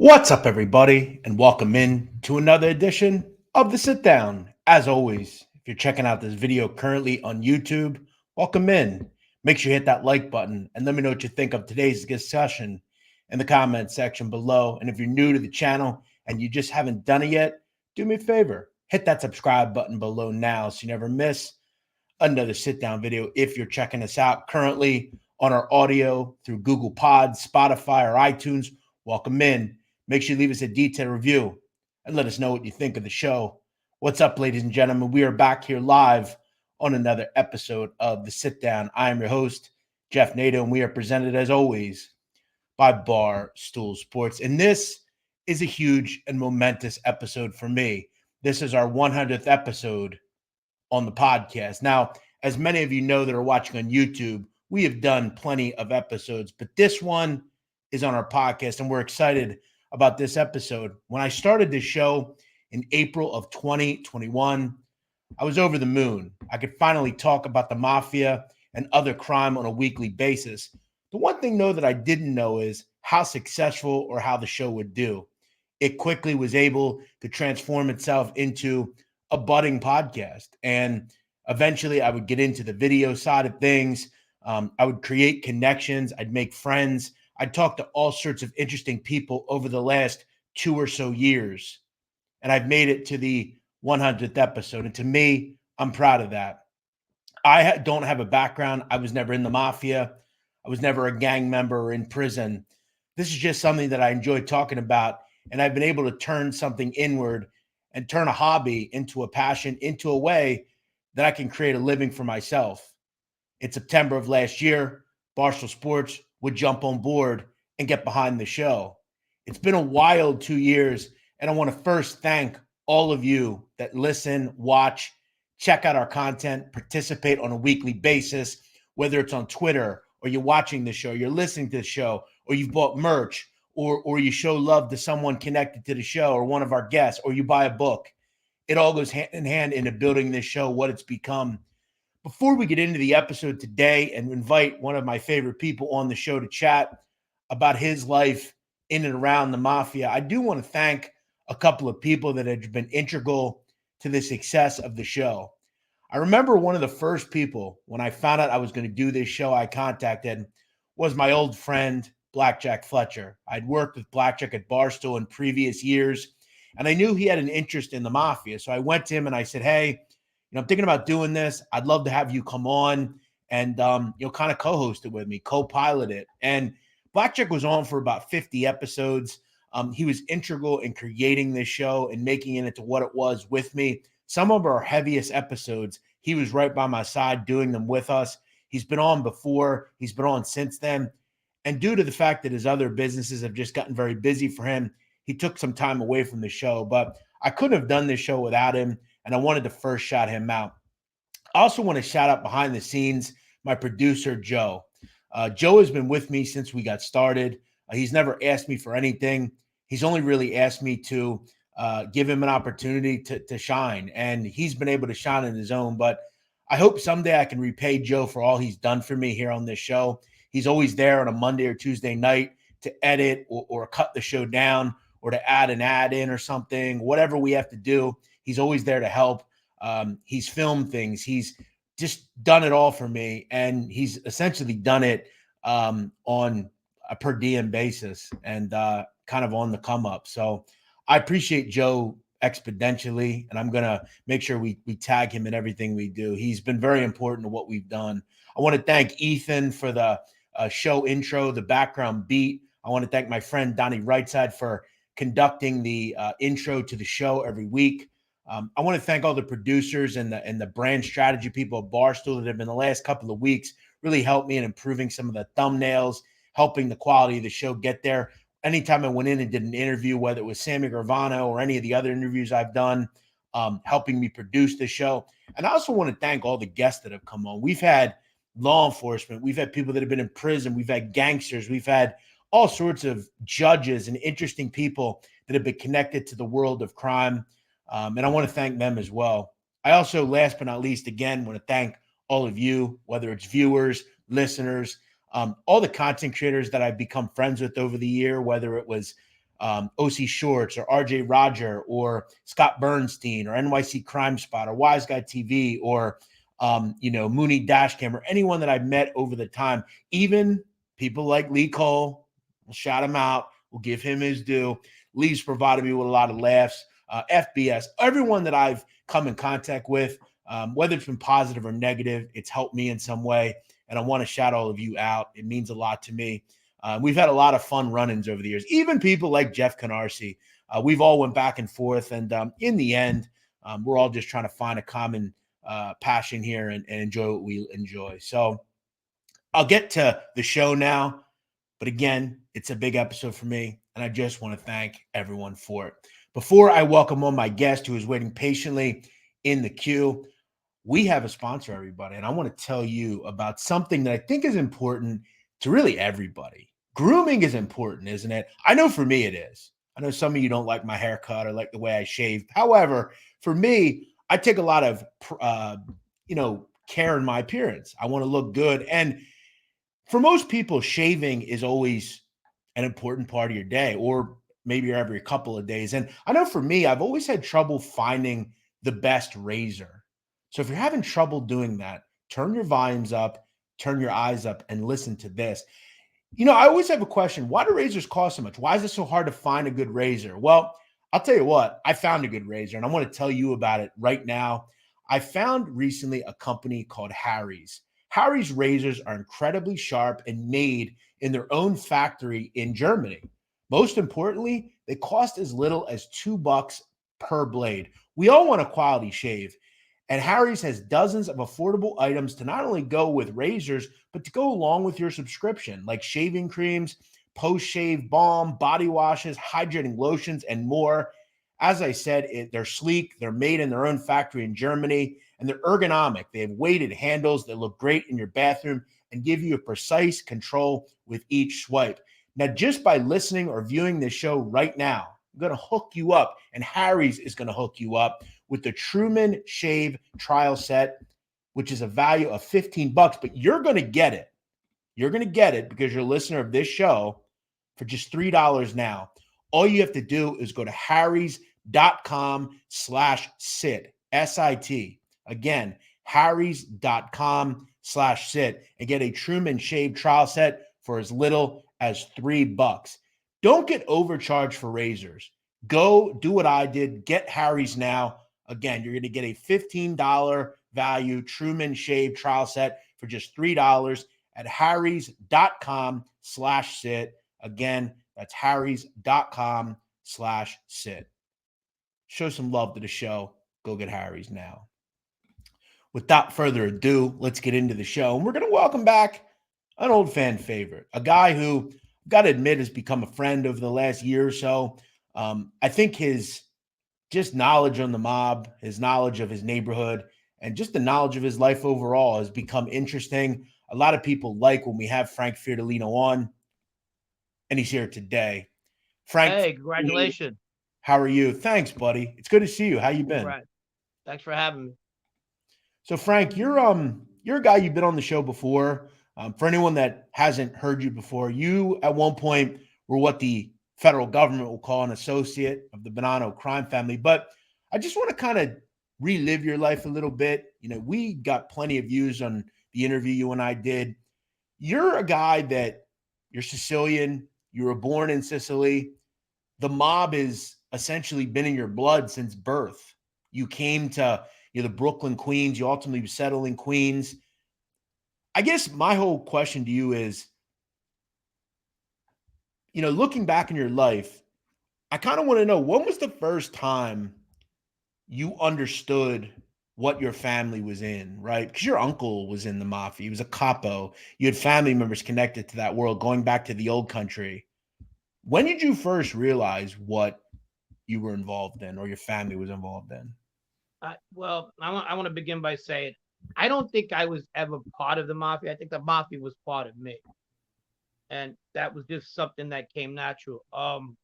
What's up, everybody, and welcome in to another edition of the Sitdown. As always, if you're checking out this video currently on YouTube, welcome in. Make sure you hit that like button and let me know what you think of today's discussion in the comment section below. And if you're new to the channel and you just haven't done it yet, do me a favor, hit that subscribe button below now so you never miss another sit-down video. If you're checking us out currently on our audio through Google Pods, Spotify, or iTunes, welcome in. Make sure you leave us a detailed review and let us know what you think of the show. What's up, ladies and gentlemen? We are back here live on another episode of The Sit Down. I am your host, Jeff Nadu, and we are presented, as always, by Barstool Sports. And this is a huge and momentous episode for me. This is our 100th episode on the podcast. Now, as many of you know that are watching on YouTube, we have done plenty of episodes, but this one is on our podcast, and we're excited about this episode. When I started this show in April of 2021, I was over the moon. I could finally talk about the Mafia and other crime on a weekly basis. The one thing, though, that I didn't know is how successful or how the show would do. It quickly was able to transform itself into a budding podcast. And eventually I would get into the video side of things. I would create connections. I'd make friends. I'd talk to all sorts of interesting people over the last 2 or so years. And I've made it to the 100th episode. And to me, I'm proud of that. I don't have a background. I was never in the Mafia. I was never a gang member or in prison. This is just something that I enjoy talking about. And I've been able to turn something inward and turn a hobby into a passion, into a way that I can create a living for myself. In September of last year, Barstool Sports would jump on board and get behind the show. It's been a wild 2 years, and I want to first thank all of you that listen, watch, check out our content, participate on a weekly basis, whether it's on Twitter or you're watching the show, you're listening to the show, or you've bought merch, or you show love to someone connected to the show or one of our guests, or you buy a book. It all goes hand in hand into building this show, what it's become. Before we get into the episode today and invite one of my favorite people on the show to chat about his life in and around the Mafia, I do want to thank a couple of people that have been integral to the success of the show. I remember one of the first people, when I found out I was going to do this show, I contacted was my old friend, Blackjack Fletcher. I'd worked with Blackjack at Barstool in previous years, and I knew he had an interest in the Mafia. So I went to him and I said, hey, I'm thinking about doing this. I'd love to have you come on and, kind of co-host it with me, co-pilot it. And Blackjack was on for about 50 episodes. He was integral in creating this show and making it into what it was with me. Some of our heaviest episodes, he was right by my side doing them with us. He's been on before. He's been on since then. And due to the fact that his other businesses have just gotten very busy for him, he took some time away from the show. But I couldn't have done this show without him, and I wanted to first shout him out. I also want to shout out behind the scenes my producer, Joe. Joe has been with me since we got started. He's never asked me for anything. He's only really asked me to give him an opportunity to shine, and he's been able to shine in his own. But I hope someday I can repay Joe for all he's done for me here on this show. He's always there on a Monday or Tuesday night to edit or cut the show down or to add an ad in or something, whatever we have to do. He's always there to help. He's filmed things. He's just done it all for me. And he's essentially done it on a per diem basis and kind of on the come up. So I appreciate Joe exponentially, and I'm going to make sure we tag him in everything we do. He's been very important to what we've done. I want to thank Ethan for the show intro, the background beat. I want to thank my friend Donnie Rightside for conducting the intro to the show every week. I want to thank all the producers and the brand strategy people at Barstool that have been the last couple of weeks really helped me in improving some of the thumbnails, helping the quality of the show get there. Anytime I went in and did an interview, whether it was Sammy Gravano or any of the other interviews I've done, helping me produce the show. And I also want to thank all the guests that have come on. We've had law enforcement. We've had people that have been in prison. We've had gangsters. We've had all sorts of judges and interesting people that have been connected to the world of crime. And I want to thank them as well. I also, last but not least, again, want to thank all of you, whether it's viewers, listeners, all the content creators that I've become friends with over the year, whether it was OC Shorts or RJ Roger or Scott Bernstein or NYC Crime Spot or Wise Guy TV or Mooney Dashcam or anyone that I've met over the time, even people like Lee Cole. We'll shout him out. We'll give him his due. Lee's provided me with a lot of laughs. FBS, everyone that I've come in contact with, whether it's been positive or negative, it's helped me in some way. And I want to shout all of you out. It means a lot to me. We've had a lot of fun run-ins over the years. Even people like Jeff Canarsie, we've all went back and forth. And in the end, we're all just trying to find a common passion here and enjoy what we enjoy. So I'll get to the show now. But again, it's a big episode for me, and I just want to thank everyone for it. Before I welcome on my guest who is waiting patiently in the queue, we have a sponsor, everybody, and I want to tell you about something that I think is important to really everybody. Grooming is important, isn't it? I know for me it is. I know some of you don't like my haircut or like the way I shave. However, for me, I take a lot of, care in my appearance. I want to look good. And for most people, shaving is always an important part of your day, or maybe every couple of days. And I know for me, I've always had trouble finding the best razor. So if you're having trouble doing that, turn your volumes up, turn your eyes up, and listen to this. I always have a question. Why do razors cost so much? Why is it so hard to find a good razor? Well, I'll tell you what, I found a good razor, and I want to tell you about it right now. I found recently a company called Harry's. Harry's razors are incredibly sharp and made in their own factory in Germany. Most importantly, they cost as little as $2 per blade. We all want a quality shave, and Harry's has dozens of affordable items to not only go with razors, but to go along with your subscription, like shaving creams, post-shave balm, body washes, hydrating lotions, and more. As I said, they're sleek, they're made in their own factory in Germany, and they're ergonomic. They have weighted handles that look great in your bathroom and give you a precise control with each swipe. Now, just by listening or viewing this show right now, I'm going to hook you up, and Harry's is going to hook you up with the Truman Shave trial set, which is a value of $15, but you're going to get it. You're going to get it because you're a listener of this show for just $3 now. All you have to do is go to harrys.com/sit, S-I-T. Again, harrys.com/sit and get a Truman Shave trial set for as little as $3. Don't get overcharged for razors. Go do what I did. Get Harry's now. Again, you're going to get a $15 value Truman Shave trial set for just $3 at harrys.com/sit. Again, that's harrys.com/sit. Show some love to the show. Go get Harry's now. Without further ado, let's get into the show. And we're going to welcome back an old fan favorite, a guy who I've got to admit has become a friend over the last year or so. I think his just knowledge on the mob, his knowledge of his neighborhood, and just the knowledge of his life overall has become interesting. A lot of people like when we have Frank Fiordilino on, and he's here today. Frank, hey, congratulations. How are you? Thanks, buddy. It's good to see you. How you been? Right. Thanks for having me. So, Frank, you're a guy, you've been on the show before. For anyone that hasn't heard you before, you at one point were what the federal government will call an associate of the Bonanno crime family. But I just want to kind of relive your life a little bit. We got plenty of views on the interview you and I did. You're a guy that you're Sicilian. You were born in Sicily. The mob has essentially been in your blood since birth. You came to the Brooklyn Queens. You ultimately settled in Queens. I guess my whole question to you is, looking back in your life, I kind of want to know, when was the first time you understood what your family was in, right? Because your uncle was in the mafia. He was a capo. You had family members connected to that world, going back to the old country. When did you first realize what you were involved in or your family was involved in? I want to begin by saying I don't think I was ever part of the mafia. I think the mafia was part of me, and that was just something that came natural. And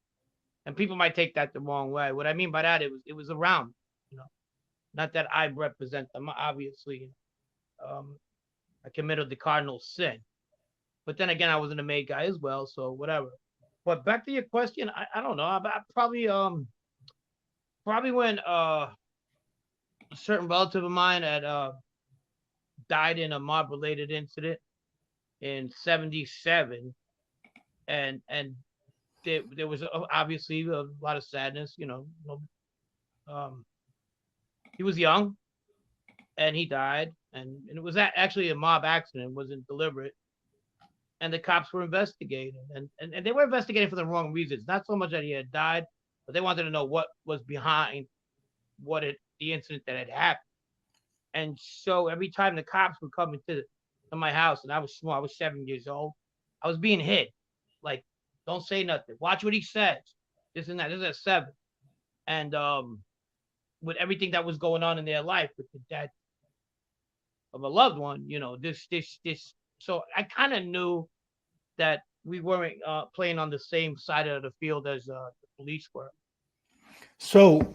people might take that the wrong way. What I mean by that, it was around, you know, not that I represent them. Obviously, um, I committed the cardinal sin, but then again, I wasn't a made guy as well, so whatever. But back to your question, I don't know. I probably when a certain relative of mine had died in a mob related incident in '77, and there was obviously a lot of sadness. Um, he was young and he died, and it was actually a mob accident. It wasn't deliberate, and the cops were investigating, and they were investigating for the wrong reasons. Not so much that he had died, but they wanted to know what was behind the incident that had happened. And so every time the cops would come to my house, and I was small, I was 7 years old, I was being hid. Like, don't say nothing. Watch what he says. This and that. This is at 7. And with everything that was going on in their life, with the death of a loved one, this. So I kind of knew that we weren't playing on the same side of the field as the police were. So,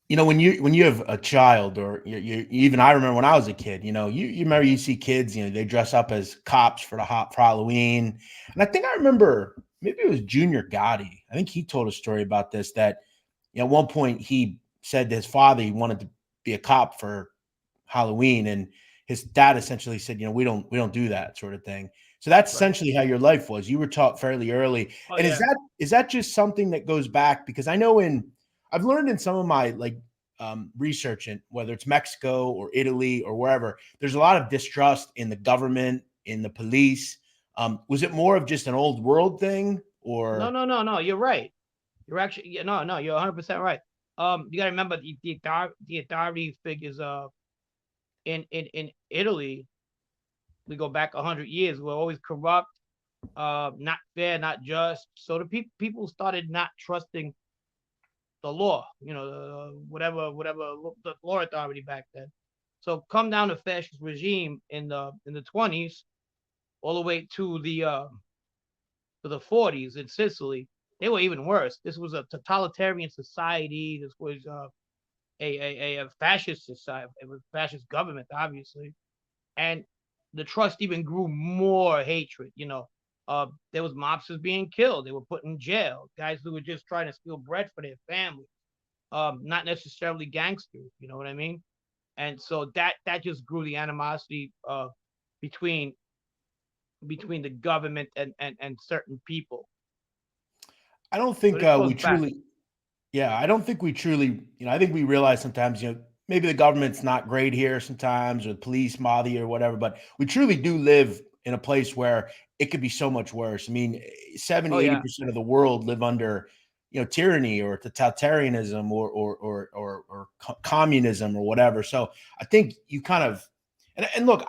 when you have a child, or even I remember when I was a kid, you remember, you see kids, they dress up as cops for Halloween. And I think I remember, maybe it was Junior Gotti. I think he told a story about this, that at one point he said to his father he wanted to be a cop for Halloween, and his dad essentially said, we don't do that sort of thing. So that's Right. essentially how your life was. You were taught fairly early. Oh And is yeah. that just something that goes back? Because I know I've learned in some of my research, in whether it's Mexico or Italy or wherever, there's a lot of distrust in the government, in the police. Was it more of just an old world thing, No, or? no, no, no. You're right. You're actually no, no. You're 100% right. You got to remember the authority figures in Italy. We go back 100 years. We're always corrupt, not fair, not just. So the people started not trusting the law. Whatever the law authority back then. So come down to fascist regime in the 20s, all the way to the 40s in Sicily. They were even worse. This was a totalitarian society. This was a fascist society. It was fascist government, obviously, and the trust even grew more hatred. There was mobsters being killed. They were put in jail. Guys who were just trying to steal bread for their family. Not necessarily gangsters. You know what I mean? And so that just grew the animosity between between the government and certain people. I don't So think this we goes back. truly. Yeah, I don't think we truly, I think we realize sometimes, maybe the government's not great here sometimes, or the police, Mafia, or whatever, but we truly do live in a place where it could be so much worse. I mean, Oh 70, yeah. 80% of the world live under, tyranny or totalitarianism, or communism or whatever. So I think you kind of, and look,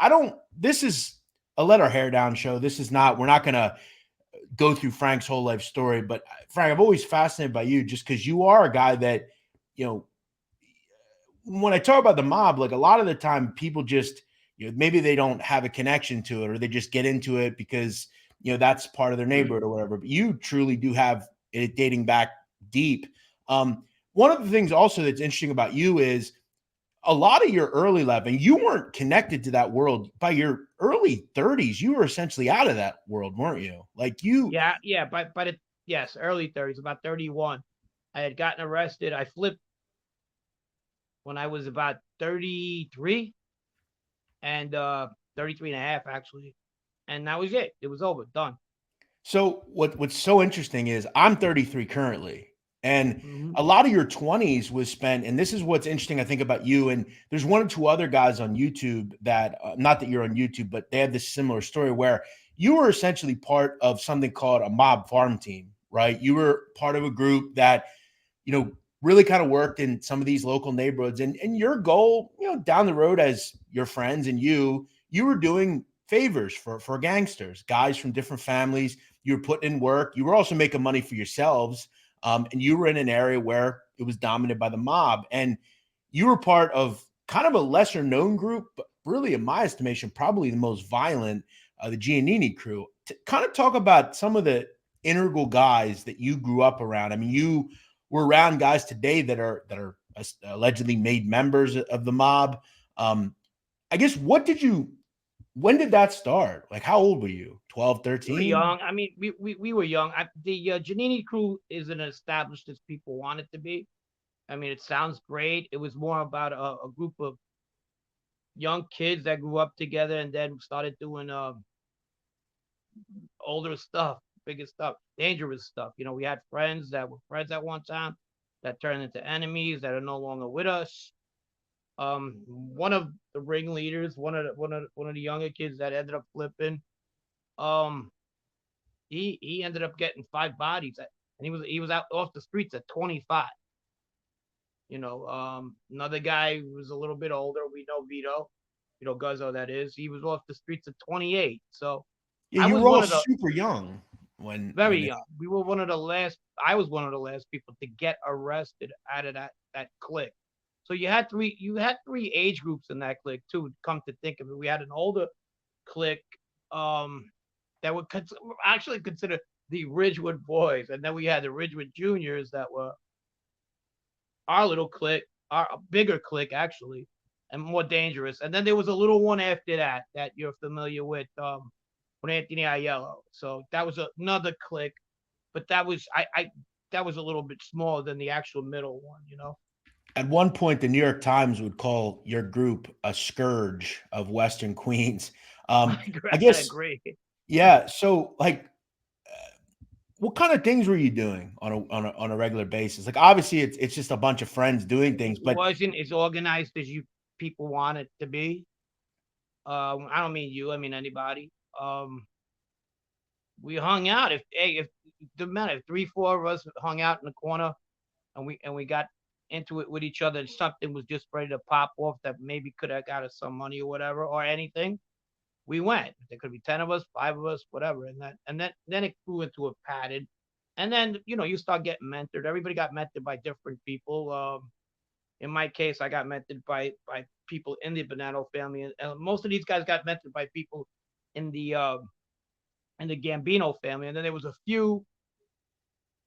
this is a let our hair down show. This is not, we're not going to go through Frank's whole life story. But Frank, I'm always fascinated by you, just because you are a guy that, you know, when I talk about the mob, like a lot of the time people just, maybe they don't have a connection to it, or they just get into it because, that's part of their neighborhood or whatever. But you truly do have it dating back deep. One of the things also that's interesting about you is a lot of your early life, and you weren't connected to that world by your early 30s. You were essentially out of that world, weren't you? Like you. Yeah, yeah, but yes, early 30s, about 31. I had gotten arrested. I flipped when I was about 33 and 33 and a half actually. And that was it. It was over, done. So what's so interesting is I'm 33 currently, and Hmm. a lot of your 20s was spent. And this is what's interesting, I think, about you. And there's one or two other guys on YouTube that, not that you're on YouTube, but they have this similar story where you were essentially part of something called a mob farm team, right? You were part of a group that, really kind of worked in some of these local neighborhoods. And your goal, down the road, as your friends and you were doing favors for gangsters, guys from different families. You were putting in work. You were also making money for yourselves. And you were in an area where it was dominated by the mob. And you were part of kind of a lesser known group, but really, in my estimation, probably the most violent, the Giannini crew. To kind of talk about some of the integral guys that you grew up around. I mean, you were around guys today that are allegedly made members of the mob. I guess when did that start? Like, how old were you? 12, We were 13? young. I mean, we were young. The Giannini crew isn't as established as people want it to be. I mean, it sounds great. It was more about a group of young kids that grew up together and then started doing older stuff, bigger stuff, dangerous stuff. You know, we had friends that were friends at one time that turned into enemies that are no longer with us. One of the ringleaders, one of the younger kids that ended up flipping, um, he ended up getting 5 bodies, and he was out off the streets at 25. Another guy who was a little bit older. We know Vito Guzzo, that is. He was off the streets at 28. So Yeah, I you was were all one of the super young when very this. young. We were one of the last. I was one of the last people to get arrested out of that clique. So you had three. You had three age groups in that clique too. Come to think of it, we had an older clique um, that would actually consider the Ridgewood boys, and then we had the Ridgewood Juniors that were our little clique, our bigger clique actually, and more dangerous. And then there was a little one after that you're familiar with Anthony Aiello. So that was another clique, but I that was a little bit smaller than the actual middle one. At one point, the New York Times would call your group a scourge of Western Queens. I I guess, agree. yeah. So, like, what kind of things were you doing on a regular basis? Like, obviously, it's just a bunch of friends doing things, It but wasn't as organized as you people want it to be. I don't mean you. I mean anybody. We hung out. If the matter, if 3, 4 of us hung out in the corner and we got into it with each other, and something was just ready to pop off that maybe could have got us some money or whatever or anything, we went. There could be 10 of us, 5 of us, whatever, and then it grew into a pattern. And then you start getting mentored. Everybody got mentored by different people. In my case, I got mentored by people in the Bonanno family, and most of these guys got mentored by people in the Gambino family, and then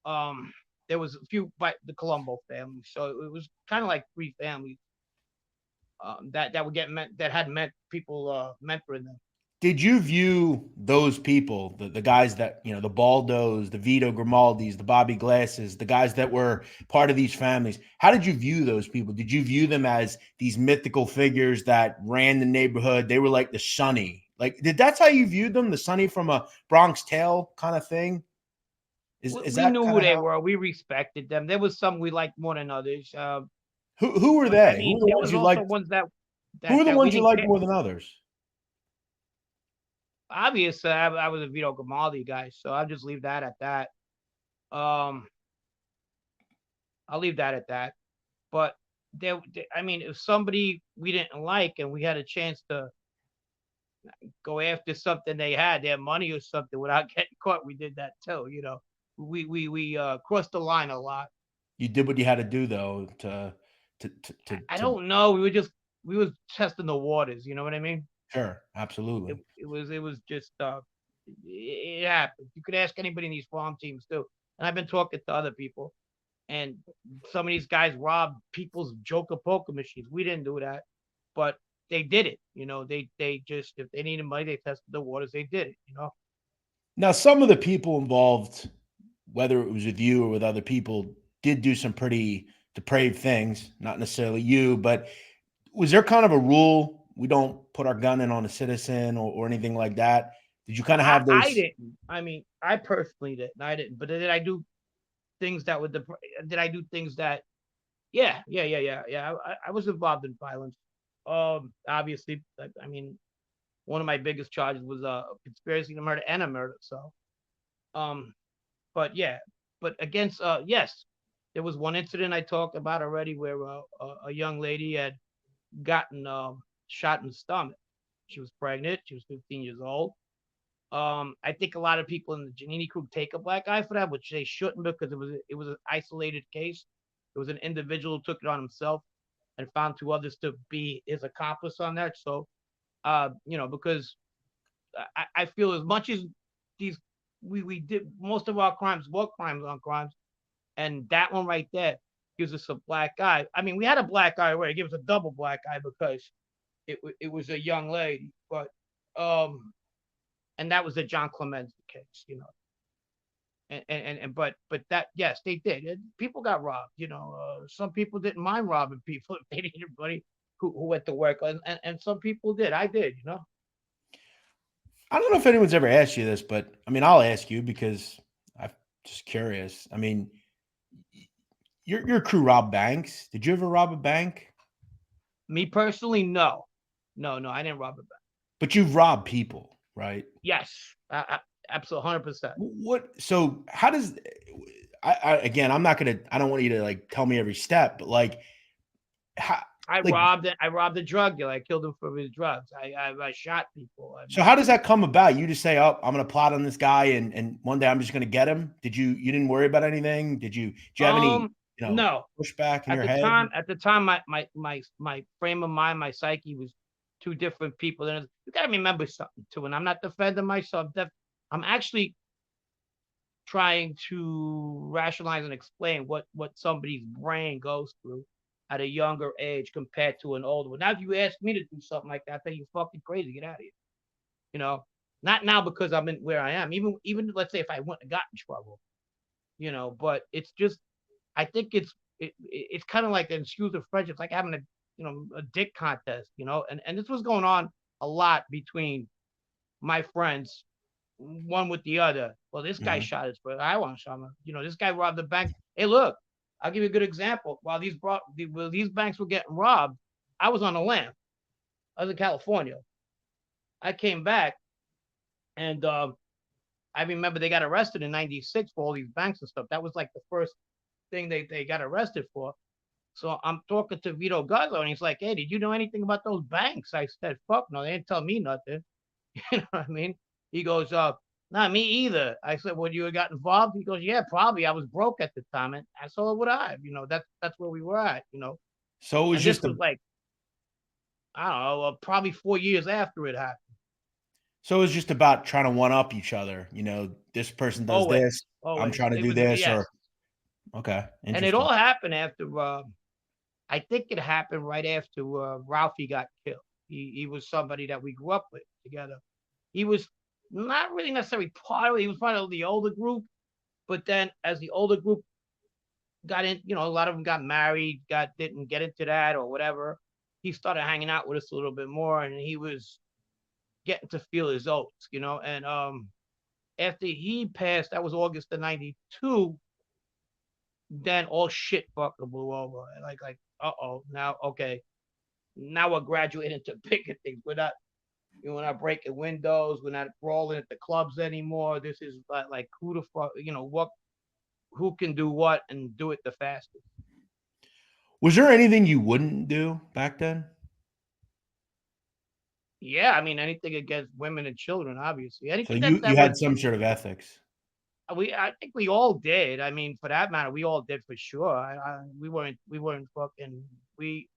um there was a few by the Colombo family. So it was kind of like 3 families that would get that had met people mentoring them. did you view those people, the guys that, the Baldos, the Vito Grimaldis, the Bobby Glasses, the guys that were part of these families, how did you view those people? Did you view them as these mythical figures that ran the neighborhood? They were like the Sonny. Like, that's how you viewed them, the Sonny from a Bronx Tale kind of thing? Is We that knew kind who of they how? were. We respected them. There was some we liked more than others. Who were But I they? Who mean, were the there ones was you also liked? ones that Who that were the that we ones you didn't liked care. more than others? Obviously, I was a Vito Grimaldi guy, so I'll just leave that at that. Um, I'll leave that at that. But I mean, if somebody we didn't like and we had a chance to go after something they had, their money or something, without getting caught, we did that too. We crossed the line a lot. You did what you had to do though I to don't know. We was testing the waters. You know what I mean? sure, It, absolutely. it was it was just it happened. You could ask anybody in these farm teams too. And I've been talking to other people, and some of these guys robbed people's Joker poker machines. We didn't do that, but they did it. They just, if they needed money, they tested the waters. They did it. Now, some of the people involved, whether it was with you or with other people, did do some pretty depraved things. Not necessarily you, but was there kind of a rule we don't put our gun in on a citizen or anything like that? Did you kind of I have I those? didn't. I mean, I personally didn't. I didn't. But did I do things that would did I do things that? Yeah, yeah, yeah, yeah, yeah. I was involved in violence. Obviously, I mean, one of my biggest charges was a conspiracy to murder and a murder. So, um, but yeah, but against yes, there was one incident I talked about already where a young lady had gotten shot in the stomach. She was pregnant. She was 15 years old. I think a lot of people in the Giannini crew take a black eye for that, which they shouldn't, because it was an isolated case. It was an individual who took it on himself and found 2 others to be his accomplice on that. So, because I feel as much as these we did most of our crimes were crimes on crimes, and that one right there gives us a black eye. I mean, we had a black eye already. It gives us a double black eye because it was a young lady, but um and that was the John Clemente case, but that, yes, they did. People got robbed. Some people didn't mind robbing people if they needed money who went to work, and some people did. I did. I don't know if anyone's ever asked you this, but I mean, I'll ask you because I'm just curious. I mean, your crew robbed banks. Did you ever rob a bank? Me personally, no, no, I didn't rob a bank. But you've robbed people, right? Yes, absolutely, 100%. What? So how does? Again, I'm not gonna. I don't want you to like tell me every step, but like, how? I Like, robbed it. I robbed a drug dealer. I killed him for his drugs. I shot people. I so mean, how does that come about? You just say, "Oh, I'm gonna plot on this guy, and one day I'm just gonna get him." Did you? You didn't worry about anything? Did you? Do you have any? no. Pushback in At your the head? time, my frame of mind, my psyche was two different people. And you got to remember something too. And I'm not defending myself. I'm actually trying to rationalize and explain what somebody's brain goes through at a younger age compared to an older one. Now, if you ask me to do something like that, I think you're fucking crazy. Get out of here. You know, not now because I'm in where I am. Even let's say if I wouldn't have got in trouble, but it's just, I think it's kind of like an excuse of friendship. It's like having a dick contest, and this was going on a lot between my friends, one with the other. Well, this guy Mhm. shot his brother. I want to shot him. This guy robbed the bank. Hey, look, I'll give you a good example. While these banks were getting robbed, I was on the lam. I was in California. I came back, and I remember they got arrested in '96 for all these banks and stuff. That was like the first thing they got arrested for. So I'm talking to Vito Guzzo, and he's like, "Hey, did you know anything about those banks?" I said, "Fuck no, they didn't tell me nothing." You know what I mean? He goes, "Not me either." I said, "Well, you got involved?" He goes, "Yeah, probably. I was broke at the time, and so would I." That's where we were at. So it was And this just was a. like, I don't know, probably 4 years after it happened. So it was just about trying to one up each other. This person does this. Always, I'm always. trying to It do was, this, yes, or okay, and it interesting. all happened after. I think it happened right after Ralphie got killed. He was somebody that we grew up with together. He was not really necessarily part of it. He was part of the older group, but then as the older group got in, a lot of them got married, didn't get into that or whatever. He started hanging out with us a little bit more, and he was getting to feel his oats. And after he passed, that was August of '92. Then all shit fucking blew over. Like, now okay, now we're graduating to bigger things. We're not breaking windows. We're not brawling at the clubs anymore. This is like who the fuck, who can do what and do it the fastest. Was there anything you wouldn't do back then? Yeah, I mean anything against women and children, obviously. So Anything you that would had some sort of ethics. I think we all did. I mean, for that matter, we all did for sure. We weren't fucking we.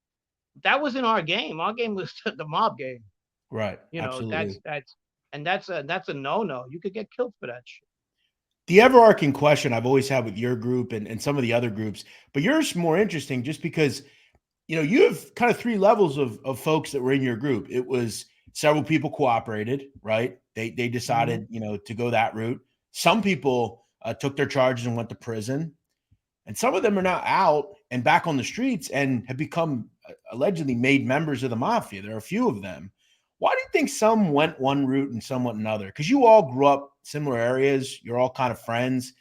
That wasn't our game. Our game was the mob game. Right. That's Absolutely. that's a no no. You could get killed for that shit. The overarching question I've always had with your group and some of the other groups, but yours more interesting just because you have kind of three levels of folks that were in your group. It was several people cooperated, right? They Mm-hmm. decided, to go that route. Some people took their charges and went to prison, and some of them are now out and back on the streets and have become allegedly made members of the mafia. There are a few of them. Why do you think some went one route and some went another? Because you all grew up similar areas, you're all kind of friends.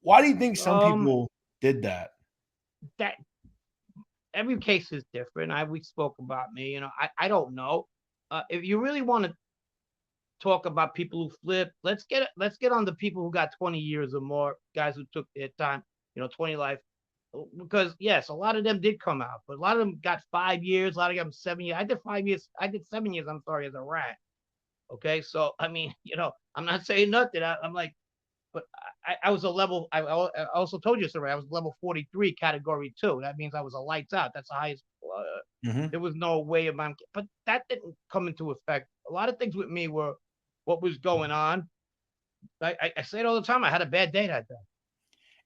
Why do you think some Um, people did that? that every case is different. We spoke about me. I don't know. If you really want to talk about people who flip, let's get on the people who got 20 years or more, guys who took their time, 20 life. Because yes, a lot of them did come out, but a lot of them got 5 years, a lot of them 7 years. I did 5 years, I did 7 years, I'm sorry, as a rat. Okay. So I mean, I'm not saying nothing. I'm like, but I was a level. I also told you, sir, I was level 43, category 2. That means I was a lights out. That's the highest. Hmm. There was no way of my, but that didn't come into effect. A lot of things with me were what was going on. I say it all the time. I had a bad day that day.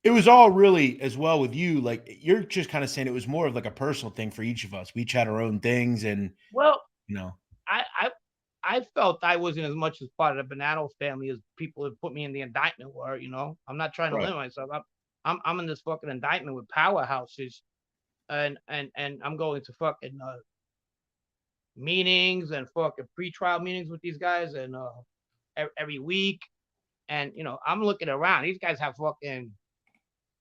It was all really as well with you. Like you're just kind of saying it was more of like a personal thing for each of us. We each had our own things, and Well, you know, I I felt I wasn't as much as part of the Bonanno family as people have put me in the indictment were. I'm not trying to Right. limit myself. I'm in this fucking indictment with powerhouses, and I'm going to fucking meetings and fucking pre-trial meetings with these guys, and every week. And I'm looking around. These guys have fucking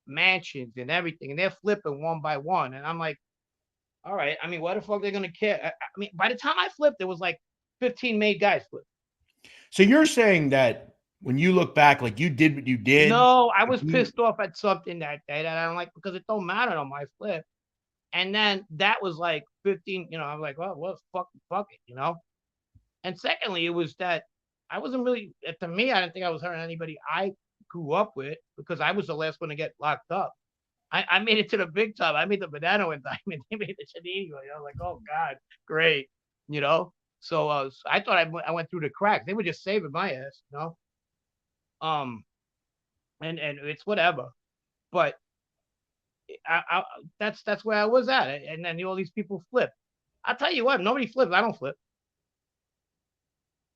mansions and everything, and they're flipping one by one. And I'm like, all right. I mean, why the fuck they gonna care? I mean, by the time I flipped, there was like 15 made guys flip. So you're saying that when you look back, like you did what you did. No, I Like was you, pissed off at something that day that I don't like because it don't matter on my flip. And then that was like 15. I'm like, well, fuck it. And secondly, it was that I wasn't really, to me, I didn't think I was hurting anybody I grew up with because I was the last one to get locked up. I made it to the big time. I made the Bonanno indictment. They made the Chenino. I was like, oh God, great. You know. So I thought I went through the cracks. They were just saving my ass. Um, and it's whatever. But I that's where I was at. And then all these people flip. I'll tell you what, nobody flips. I don't flip.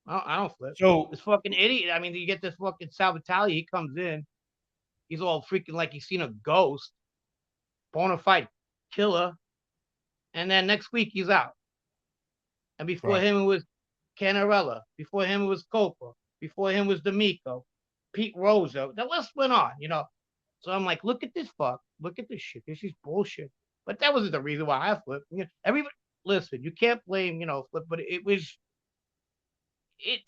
I don't flip. so This fucking idiot. I mean, you get this fucking Salvatale. He comes in. He's all freaking like he's seen a ghost, bona fide killer. And then next week he's out. And before right. him it was Canarella. Before him it was Copa. Before him was D'Amico, Pete Rosa. The list went on. So I'm like, look at this fuck. Look at this shit. This is bullshit. But that wasn't the reason why I flipped. Everybody, listen, you can't blame, flip, but it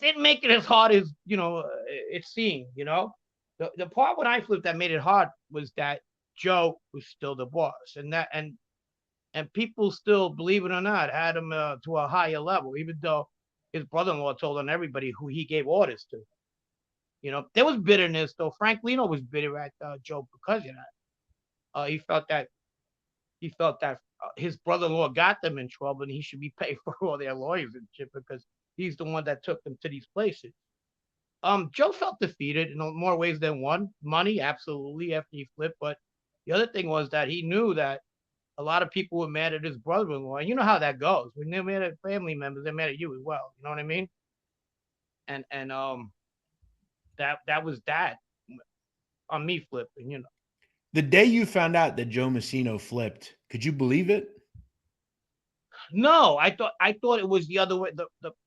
didn't make it as hard as, it seemed. The part when I flipped that made it hard was that Joe was still the boss. And people still, believe it or not, had him to a higher level, even though his brother-in-law told on everybody who he gave orders to. There was bitterness though. Frank Lino was bitter at Joe because of that. He felt that his brother-in-law got them in trouble, and he should be paid for all their lawyers and shit because he's the one that took them to these places. Joe felt defeated in more ways than one. Money, absolutely, after he flipped, but the other thing was that he knew that a lot of people were mad at his brother-in-law, and you know how that goes. When they're mad at family members, they're mad at you as well. You know what I mean? And that was that on me flipping. The day you found out that Joe Messino flipped, could you believe it? No, I thought it was the other way.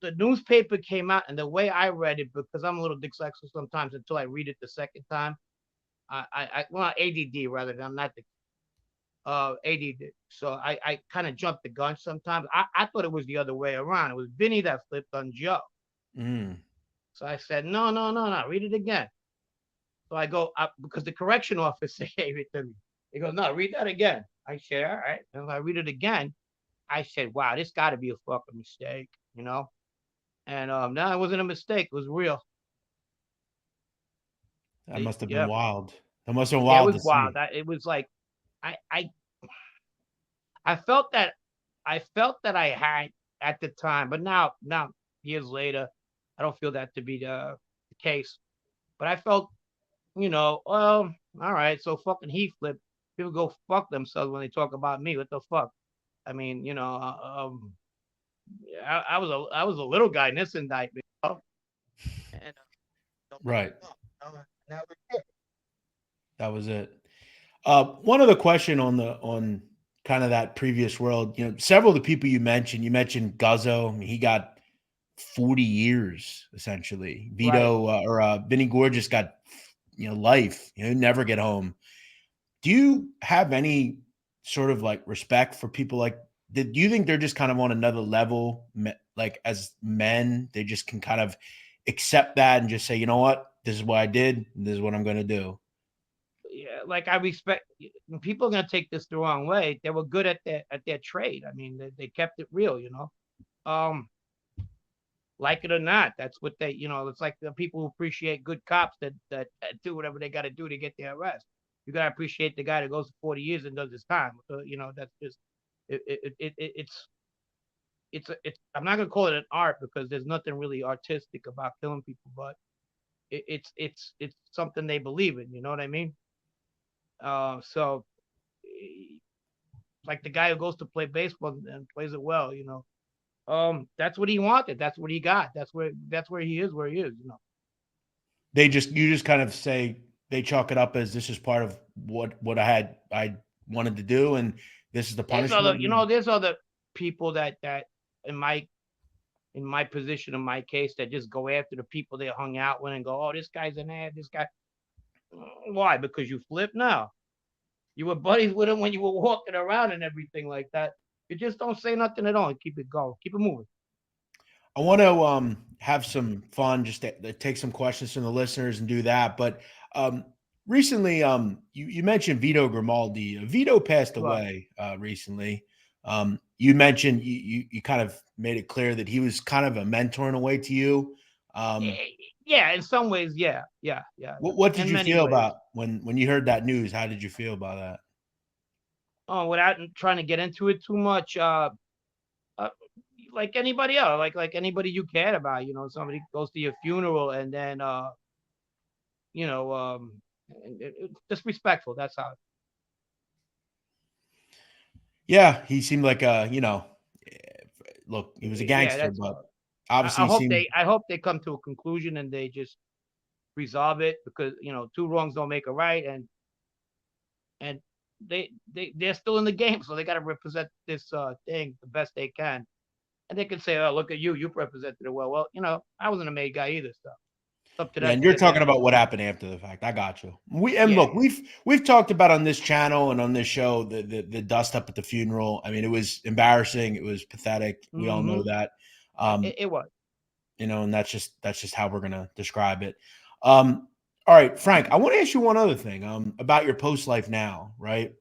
The newspaper came out, and the way I read it, because I'm a little dyslexic sometimes until I read it the second time. Well, ADD rather than not the ADD. So I kind of jumped the gun sometimes. I thought it was the other way around. It was Vinny that flipped on Joe. Mm. So I said, no, no, no, no, read it again. So I go up because the correction officer gave it to me. He goes, no, read that again. I said, all right. And if I read it again, I said, wow, this got to be a fucking mistake. And no, it wasn't a mistake. It was real. That must have been Yeah, wild. That must have been yeah, it wild was to wild. see. It was like I I I felt that I had at the time, but now years later, I don't feel that to be the case. But I felt, well, all right, so fucking he flipped. People go fuck themselves when they talk about me. What the fuck? I mean, I was a little guy in this indictment, and nobody Right. knew. That was it. That was it. One other question on kind of that previous world. Several of the people you mentioned Guzzo. I mean, he got 40 years essentially. Right. Vito or Vinny Gorgeous got life. Never get home. Do you have any sort of like respect for people like? Do you think they're just kind of on another level? Like as men, they just can kind of accept that and just say, you know what, this is what I did. And this is what I'm going to do. Yeah, like I respect people are gonna take this the wrong way. They were good at their trade. I mean, they kept it real. Um, like it or not, that's what it's like the people who appreciate good cops that do whatever they gotta do to get their arrest. You gotta appreciate the guy that goes to 40 years and does his time. So, that's just it's I'm not gonna call it an art because there's nothing really artistic about killing people, but it's something they believe in, you know what I mean? So like the guy who goes to play baseball and plays it well. That's what he wanted. That's what he got. That's where he is. Where he is. You just kind of say they chalk it up as this is part of what I wanted to do, and this is the There's other, punishment. there's other people that in my in my position, in my case, that just go after the people they hung out with and go, oh, this guy's an ad, this guy. Why? Because you flip now. You were buddies with him when you were walking around and everything like that. You just don't say nothing at all and keep it going. Keep it moving. I want to have some fun, just to take some questions from the listeners and do that. But um, recently, you mentioned Vito Grimaldi. Vito passed Right. away recently. You mentioned you kind of made it clear that he was kind of a mentor in a way to you. Um, Yeah, in some ways, yeah, yeah, yeah, yeah. what did In you many feel ways. about when you heard that news? How did you feel about that? Oh, without trying to get into it too much, uh, like anybody else, like anybody you cared about, somebody goes to your funeral and then you know, it's disrespectful. That's how. Yeah, he seemed like eh, look, he was a Yeah, gangster, that's but all. I obviously he hope seemed. they come to a conclusion and they just resolve it because two wrongs don't make a right, and they're still in the game, so they got to represent this thing the best they can, and they can say, oh, look at you represented it well. Well, I wasn't a made guy either, so it's up to Yeah, them and to you're get talking their. about what happened after the fact. I got you. Yeah, Look, yeah. we've talked about on this channel and on this show the dust up at the funeral. I mean, it was embarrassing. It was pathetic. We all know Mm-hmm. that. It was. And that's just how we're gonna describe it. All right, Frank, I want to ask you one other thing. About your post life now, right?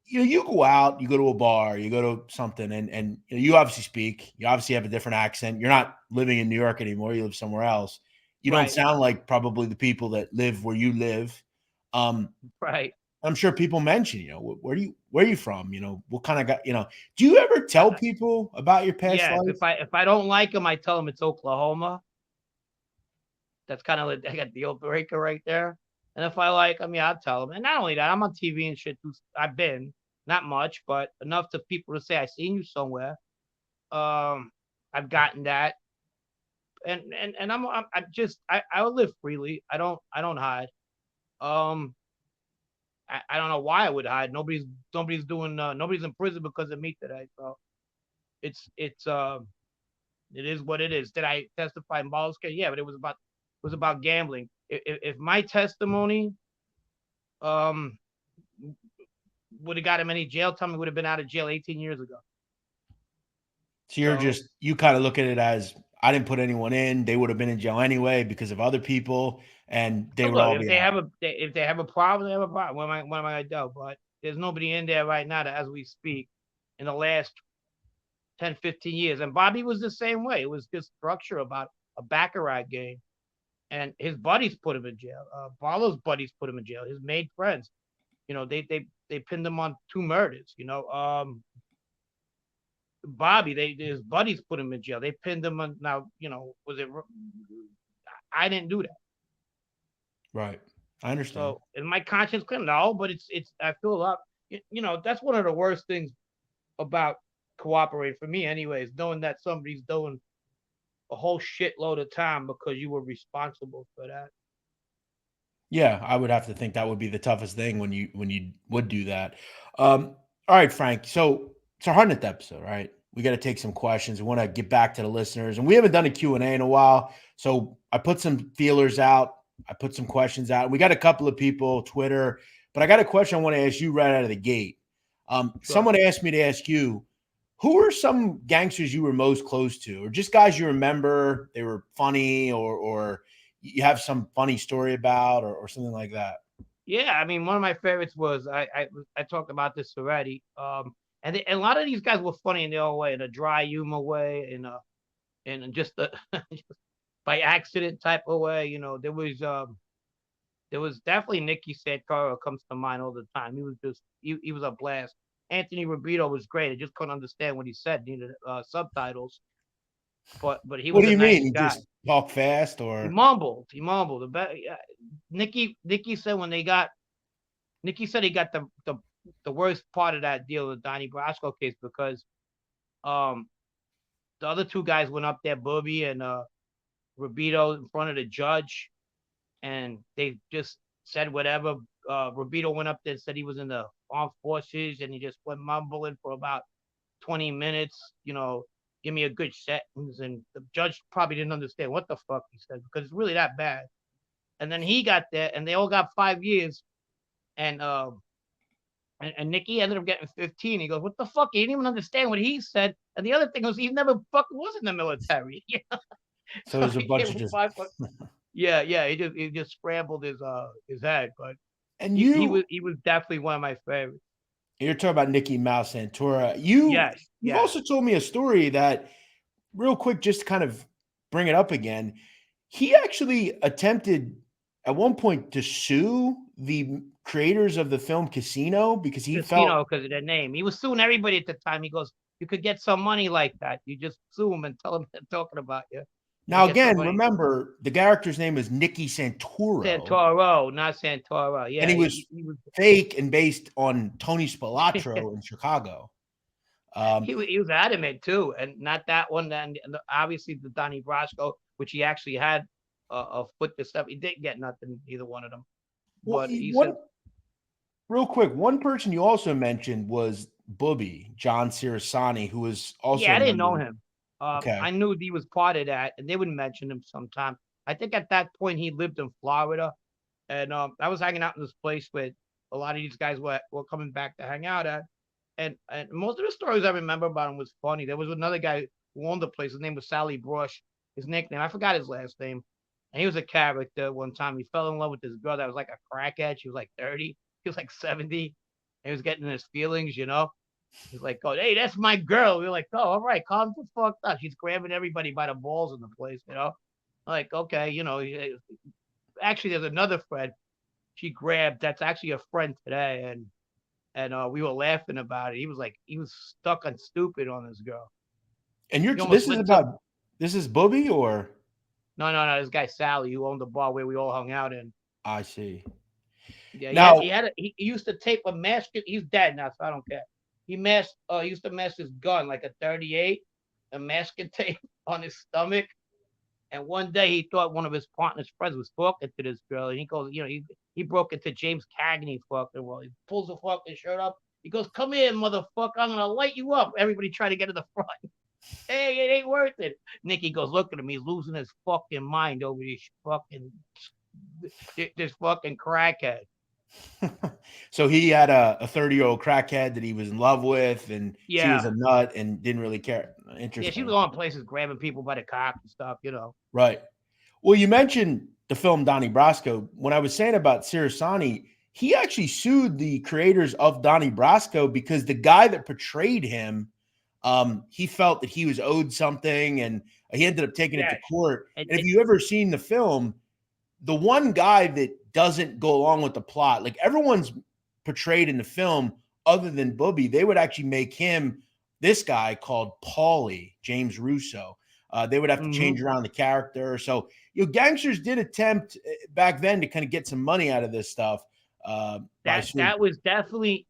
You go out, you go to a bar, you go to something, and you obviously speak. You obviously have a different accent. You're not living in New York anymore. You live somewhere else. You don't Right, sound like probably the people that live where you live. Um, right. I'm sure people mention, where are you from? What kind of guy? Do you ever tell people about your past Yes, life? if I don't like them, I tell them it's Oklahoma. That's kind of like I got the deal breaker right there. And if I like them, yeah, I'll tell them. And not only that, I'm on TV and shit. I've been not much, but enough to people to say I seen you somewhere. Um, I've gotten that, and I'm just I will live freely. I don't hide. Um, I don't know why I would hide. Nobody's doing nobody's in prison because of me today. So it's it is what it is. Did I testify in Ball's case? Yeah, but it was about gambling. If my testimony um would have got him any jail time, he would have been out of jail 18 years ago. So So you kind of look at it as I didn't put anyone in. They would have been in jail anyway because of other people, and they would look, all if be they out. have a problem, they have a problem. What am I gonna do? But there's nobody in there right now that, as we speak, in the last 10, 15 years. And Bobby was the same way. It was just structure about a baccarat game, and his buddies put him in jail. Barlow's buddies put him in jail. His made friends, they pinned him on 2 murders. Bobby, his buddies put him in jail. They pinned him on. Now, was it? I didn't do that. Right. I understand. So, is my conscience clear? No, but it's. I feel a lot. That's one of the worst things about cooperating for me, anyways. Knowing that somebody's doing a whole shitload of time because you were responsible for that. Yeah, I would have to think that would be the toughest thing when you would do that. All right, Frank. So it's our 100th episode, right? We got to take some questions. We want to get back to the listeners, and we haven't done a Q and A in a while. So I put some feelers out. I put some questions out. We got a couple of people, Twitter, but I got a question I want to ask you right out of the gate. Sure. Someone asked me to ask you, who are some gangsters you were most close to, or just guys you remember they were funny, or you have some funny story about, or something like that? Yeah, I mean, one of my favorites was I talked about this already. And a lot of these guys were funny in their own way, in a dry humor way, in just a just by accident type of way. There was definitely Nicky Santoro comes to mind all the time. He was a blast. Anthony Rubito was great. I just couldn't understand what he said. Needed subtitles, but he What was do a you nice mean? You guy. just talk fast, He or mumbled. He mumbled. Nicky said when they got Nicky said he got the worst part of that deal with Donnie Brasco case because um the other two guys went up there, Booby and Rubito, in front of the judge, and they just said whatever. Rubito went up there and said he was in the armed forces, and he just went mumbling for about 20 minutes. Give me a good sentence, and the judge probably didn't understand what the fuck he said because it's really that bad. And then he got there, and they all got 5 years, and Nicky ended up getting 15. He goes, "What the fuck?" He didn't even understand what he said. And the other thing was, he never fucking was in the military. So So there's a he bunch gave of him just. yeah. He just scrambled his head, but And he was definitely one of my favorites. you're talking about Nicky Mouse Santora. You've Yes. also told me a story that, real quick, just to kind of bring it up again. He actually attempted at one point to sue the creators of the film Casino because he felt. Casino because of their name. He was suing everybody at the time. He goes, "You could get some money like that. You just sue them and tell them they're talking about you. And Now get some again, money." remember the character's name is Nicky Santoro, Santoro, not Santoro. and Yeah, he was he was fake and based on Tony Spilotro in Chicago. he was adamant too, and not that one. And obviously the Donnie Brasco, which he actually had a foot to step. He didn't get nothing, either one of them. But he said, One real quick, one person you also mentioned was Booby John Cirasani, who was also yeah, a I didn't know member. him. Okay, I knew he was part of that, and they would mention him sometime. I think at that point he lived in Florida, and I was hanging out in this place where a lot of these guys were coming back to hang out at. And most of the stories I remember about him was funny. There was another guy who owned the place. His name was Sally Brush. His nickname, I forgot his last name. And he was a character. One time he fell in love with this girl that was like a crackhead. She was like 30. He was like 70. And he was getting his feelings. He's like, "Oh, hey, that's my girl." We are like, "Oh, all right, calm the fuck up." She's grabbing everybody by the balls in the place. Like, okay. Actually, there's another friend she grabbed that's actually a friend today, and we were laughing about it. He was like, he was stuck on stupid on this girl. and He almost lit some. this is Booby, or No, no, no. This guy Sally, who owned the bar where we all hung out in. I see. Yeah, he Now, had he used to tape a mask. He's dead now, so I don't care. He used to mask his gun like a 38, a masking tape on his stomach. And one day he thought one of his partner's friends was talking to this girl, and he goes, he broke into James Cagney fucking well. He pulls the fucking shirt up. He goes, "Come here, motherfucker! I'm gonna light you up." Everybody trying to get to the front. Hey, it ain't worth it. Nicky goes, "Look at him. He's losing his fucking mind over this fucking crackhead." so he had a 30-year-old crackhead that he was in love with, and she was Yeah, a nut and didn't really care. yeah. She was Interesting. going places, grabbing people by the cock and stuff. Right. Well, you mentioned the film Donnie Brasco. When I was saying about Cirasani, he actually sued the creators of Donnie Brasco because the guy that portrayed him, he felt that he was owed something, and he ended up taking it to Yeah, court. and, And if and you ever seen the film, the one guy that doesn't go along with the plot, like everyone's portrayed in the film, other than Booby, they would actually make him this guy called Paulie, James Russo. They would have to mhm. change around the character. So, gangsters did attempt back then to kind of get some money out of this stuff by suing. That was definitely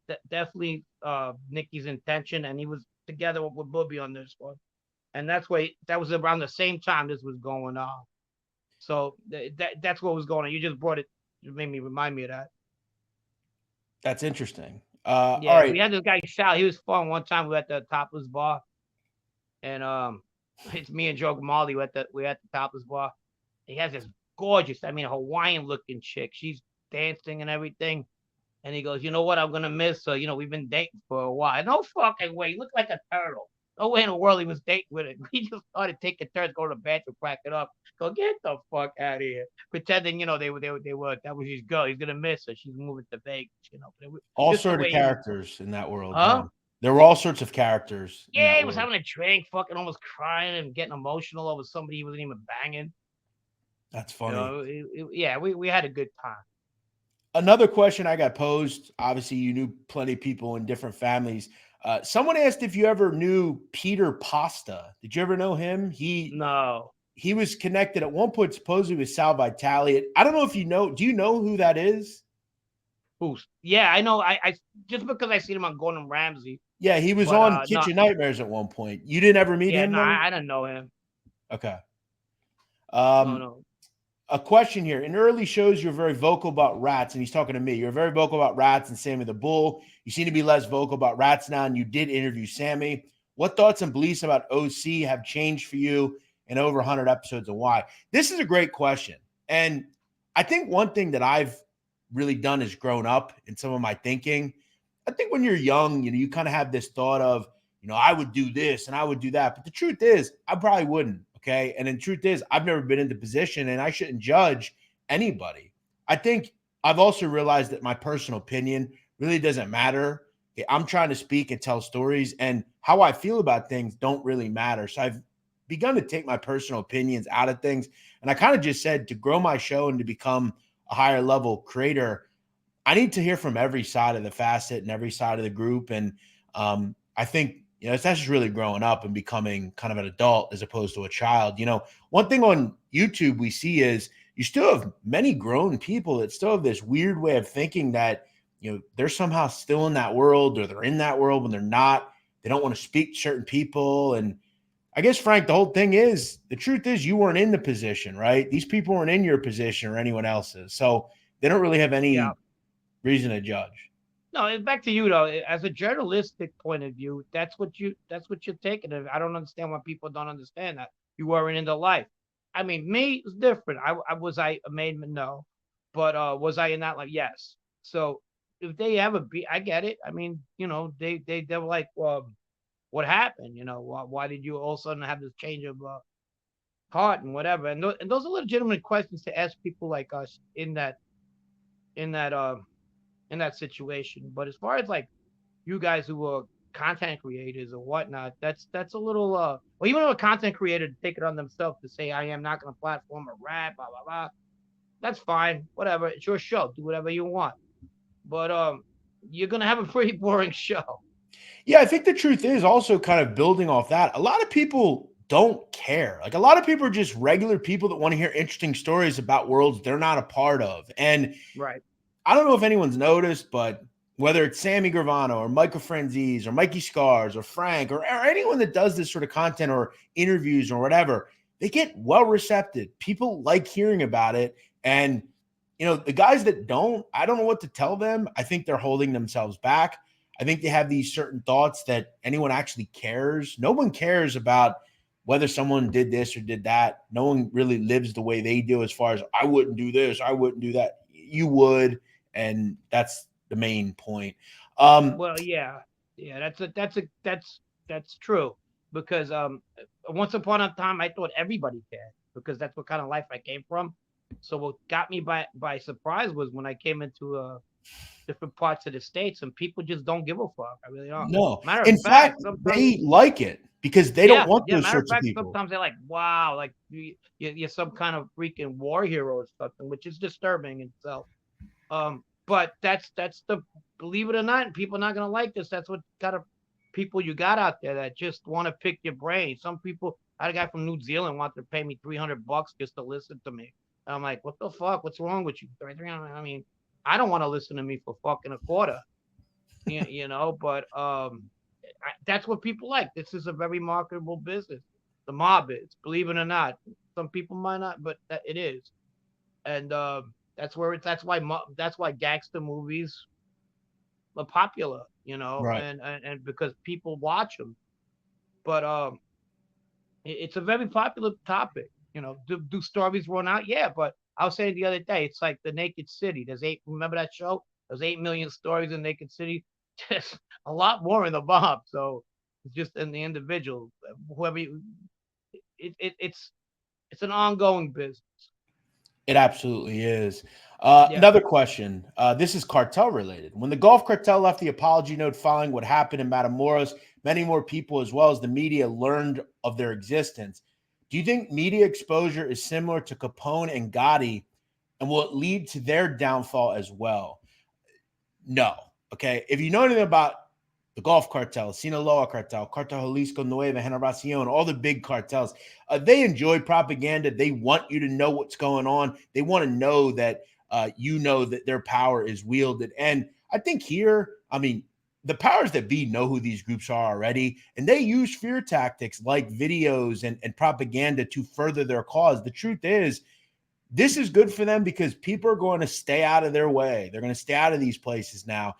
Nicky's intention, and he was together with Booby on this one, and that was around the same time this was going on. So that's what was going on. You just brought it. You made me remind me of that. That's interesting. All Yeah, right. we had this guy Sal. He was fun. One time we were at the Topless Bar, and it's me and Joe Grimaldi. We at the Topless Bar. He has this gorgeous, Hawaiian looking chick. She's dancing and everything. And he goes, "You know what? I'm gonna miss her. We've been dating for a while." No fucking way. He looked like a turtle. No way in the world he was dating with it. He just started taking turns, go to the bathroom, crack it up. Go, get the fuck out of here. Pretending, they were that was his girl. He's gonna miss her. She's moving to Vegas. All Just the sort of way he was. characters in that world, Huh? huh? There were all sorts of characters in Yeah, that he was world. having a drink, fucking almost crying and getting emotional over somebody he wasn't even banging. That's funny. Yeah, we had a good time. Another question I got posed. Obviously, you knew plenty of people in different families. Someone asked if you ever knew Peter Pasta. Did you ever know him? No. He was connected at one point supposedly with Sal Vitale. I don't know if you know. Do you know who that is? Who's? Yeah, I know. I just because I seen him on Gordon Ramsay, Yeah, he was But on no, Kitchen Nightmares at one point. You didn't ever meet yeah, him no, though? I didn't know him. Okay. No, Um, no. a question here. In early shows, you're very vocal about rats, and he's talking to me. You're very vocal about rats and Sammy the Bull. You seem to be less vocal about rats now, and you did interview Sammy. What thoughts and beliefs about OC have changed for you in over 100 episodes, and why? This is a great question. And I think one thing that I've really done is grown up in some of my thinking. I think when you're young, you kind of have this thought of, I would do this and I would do that. But the truth is, I probably wouldn't. Okay. And the truth is, I've never been in the position and I shouldn't judge anybody. I think I've also realized that my personal opinion really doesn't matter. Okay, I'm trying to speak and tell stories, and how I feel about things don't really matter. So I've begun to take my personal opinions out of things. And I kind of just said, to grow my show and to become a higher level creator, I need to hear from every side of the facet and every side of the group. And I think, that's just really growing up and becoming kind of an adult as opposed to a child. One thing on YouTube we see is you still have many grown people that still have this weird way of thinking that, they're somehow still in that world, or they're in that world when they're not. They don't want to speak to certain people. And I guess, Frank, the whole thing is, the truth is, you weren't in the position, right? These people weren't in your position or anyone else's. So they don't really have Yeah. any reason to judge. No, back to you though. As a journalistic point of view, that's what you're taking. I don't understand why people don't understand that you weren't in the life. I mean, me is different. I was I a maid man? No, but was I in that life? Yes. So if they ever be, I get it. I mean, they were like, well, what happened? Why did you all of a sudden have this change of heart and whatever? And those are legitimate questions to ask people like us in that uh in that situation. But as far as like you guys who are content creators or whatnot, that's a little well, even though a content creator to take it on themselves to say I am not gonna platform a rap, blah blah blah. That's fine. Whatever. It's your show. Do whatever you want. But you're gonna have a pretty boring show. Yeah, I think the truth is also kind of building off that. A lot of people don't care. Like, a lot of people are just regular people that want to hear interesting stories about worlds they're not a part of. And Right. I don't know if anyone's noticed, but whether it's Sammy Gravano or Michael Franzese or Mikey Scars or Frank or anyone that does this sort of content or interviews or whatever, they get well recepted. People like hearing about it. And, the guys that don't, I don't know what to tell them. I think they're holding themselves back. I think they have these certain thoughts that anyone actually cares. No one cares about whether someone did this or did that. No one really lives the way they do, as far as, I wouldn't do this, I wouldn't do that. You would, and that's the main point. Well, yeah, yeah. That's true because once upon a time I thought everybody cared because that's what kind of life I came from. So what got me by surprise was when I came into different parts of the states and people just don't give a fuck. I really don't. No, Matter of in fact, fact, sometimes they like it because they don't yeah, want yeah. those Matter of sorts of fact, people. sometimes they're like, wow, like you're some kind of freaking war hero or something, which is disturbing in itself. But that's the believe it or not, people are not gonna like this. That's what kind of people you got out there that just want to pick your brain. Some people, I had a guy from New Zealand wanted to pay me $300 just to listen to me. And I'm like, what the fuck? What's wrong with you? 300. I mean, I don't want to listen to me for fucking a quarter, But that's what people like. This is a very marketable business. The mob is, believe it or not. Some people might not, but it is. And that's why gangster movies are popular, Right. and because people watch them. But it's a very popular topic. Do stories run out? Yeah, but I was saying the other day, it's like the Naked City. There's eight. Remember that show? There's 8 million stories in Naked City. There's a lot more in the mob. So it's just in the individual, whoever. It's an ongoing business. It absolutely is. Yeah. Another question. This is cartel related. When the Gulf Cartel left the apology note following what happened in Matamoros, many more people, as well as the media, learned of their existence. Do you think media exposure is similar to Capone and Gotti, and will it lead to their downfall as well? No. Okay. If you know anything about the Gulf Cartel, Sinaloa Cartel, Cartel Jalisco Nueva, Generacion, all the big cartels, they enjoy propaganda. They want you to know what's going on. They want to know that that their power is wielded. And I think here, I mean, the powers that be know who these groups are already, and they use fear tactics like videos and propaganda to further their cause. The truth is, this is good for them because people are going to stay out of their way. They're going to stay out of these places now.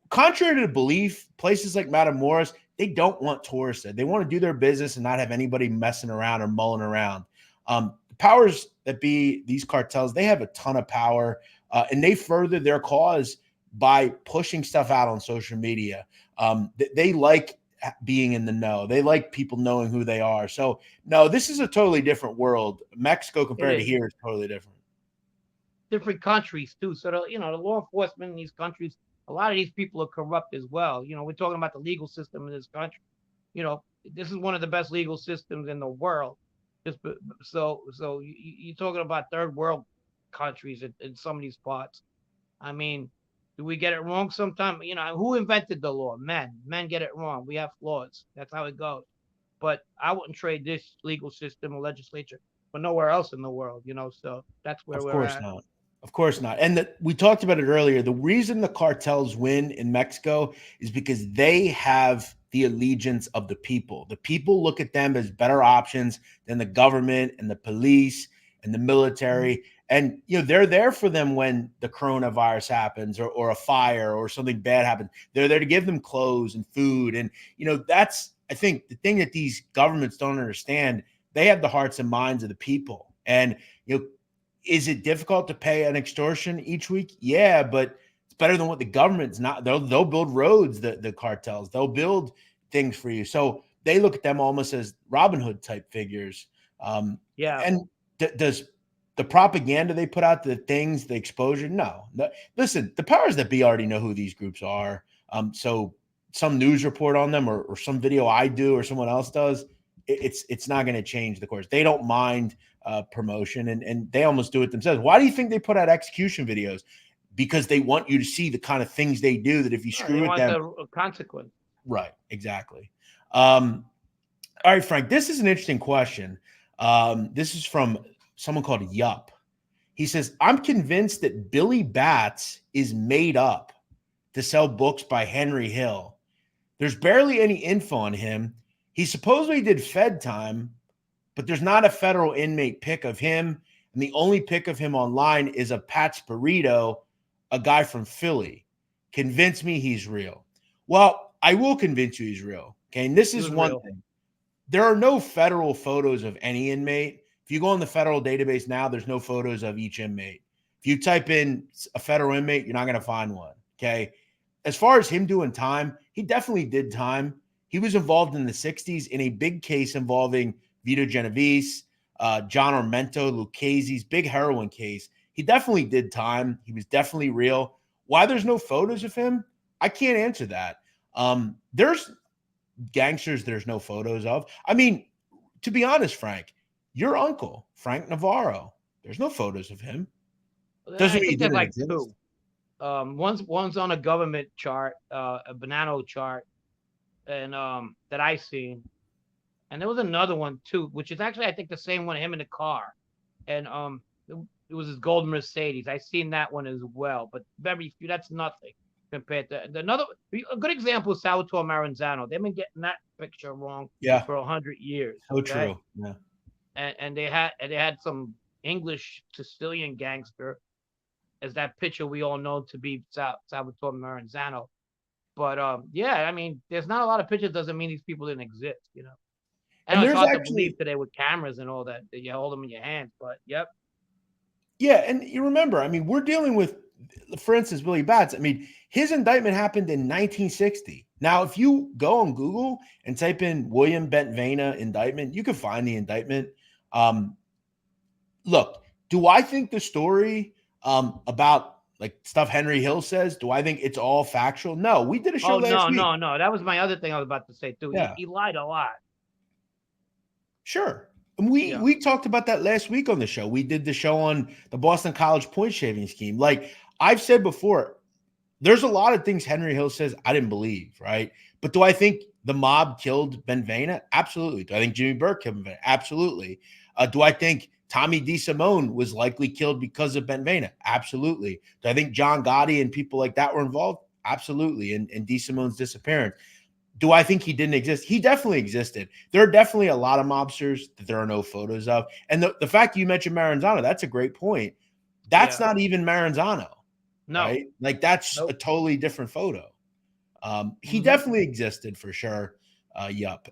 Contrary to belief, places like Matamoros, they don't want tourists there. They want to do their business and not have anybody messing around or mulling around. The powers that be, these cartels, they have a ton of power, and they further their cause by pushing stuff out on social media. They like being in the know. They like people knowing who they are. So, no, this is a totally different world. Mexico compared to here is totally different. Different countries too. So the law enforcement in these countries, a lot of these people are corrupt as well. We're talking about the legal system in this country. This is one of the best legal systems in the world. Just so you're talking about third world countries in some of these parts. I mean, do we get it wrong sometimes? Who invented the law? Men. Men get it wrong. We have flaws. That's how it goes. But I wouldn't trade this legal system or legislature for nowhere else in the world. So that's where Of we're course at. not. Of course not. And we talked about it earlier. The reason the cartels win in Mexico is because they have the allegiance of the people. The people look at them as better options than the government and the police and the military. And, they're there for them when the coronavirus happens or a fire or something bad happens. They're there to give them clothes and food. And, that's, I think, the thing that these governments don't understand. They have the hearts and minds of the people. And, is it difficult to pay an extortion each week? Yeah, but it's better than what the government's not. They'll build roads, the cartels. They'll build things for you. So they look at them almost as Robin Hood type figures. Yeah. And does the propaganda they put out, the things, the exposure? No. Listen, the powers that be already know who these groups are. So some news report on them or some video I do or someone else does, it's not going to change the course. They don't mind promotion, and they almost do it themselves. Why do you think they put out execution videos? Because they want you to see the kind of things they do that if you screw with them, the consequence. Right, exactly. All right, Frank, this is an interesting question. This is from someone called Yup. He says, I'm convinced that Billy Bats is made up to sell books by Henry Hill. There's barely any info on him. He supposedly did Fed time, but there's not a federal inmate pic of him. And the only pic of him online is a Pat Spirito, a guy from Philly. Convince me he's real. Well, I will convince you he's real. Okay. And this is one thing. There are no federal photos of any inmate. If you go on the federal database now, there's no photos of each inmate. If you type in a federal inmate, you're not going to find one. Okay. As far as him doing time, he definitely did time. He was involved in the 60s in a big case involving Vito Genovese, John Armento, Lucchese's big heroin case. He definitely did time. He was definitely real. Why there's no photos of him, I can't answer that. There's gangsters there's no photos of. I mean, to be honest, Frank, your uncle, Frank Navarro, there's no photos of him. Doesn't mean he didn't exist. Two. One's on a government chart, a Bonanno chart, and that I seen. And there was another one too, which is actually I think the same one, him in the car. And it was his gold Mercedes. I seen that one as well, but very few. That's nothing compared to another. A good example is Salvatore Maranzano. They've been getting that picture wrong for 100 years. So true. Yeah. And they had some English Sicilian gangster as that picture we all know to be Salvatore Maranzano. But yeah, I mean, there's not a lot of pictures. Doesn't mean these people didn't exist, And it's hard to believe today with cameras and all that you hold them in your hands. But yep. Yeah, and you remember, I mean, we're dealing with, for instance, Billy Bats. I mean, his indictment happened in 1960. Now, if you go on Google and type in William Bentvena indictment, you can find the indictment. Look, do I think the story about like stuff Henry Hill says, do I think it's all factual? No, we did a show last week. No. That was my other thing I was about to say too. Yeah. He lied a lot. Sure. And we talked about that last week on the show. We did the show on the Boston College point shaving scheme. Like I've said before, there's a lot of things Henry Hill says I didn't believe, right? But do I think the mob killed Benvena? Absolutely. Do I think Jimmy Burke killed Benvena? Absolutely. Do I think Tommy DeSimone was likely killed because of Benvena? Absolutely. Do I think John Gotti and people like that were involved? absolutely, and D. Simone's disappearance. Do I think he didn't exist? He definitely existed. There are definitely a lot of mobsters that there are no photos of. And the fact you mentioned Maranzano, that's a great point. That's Yeah. not even Maranzano, No. right? Like that's a Nope. totally different photo. He Hmm. definitely existed for sure. Yup.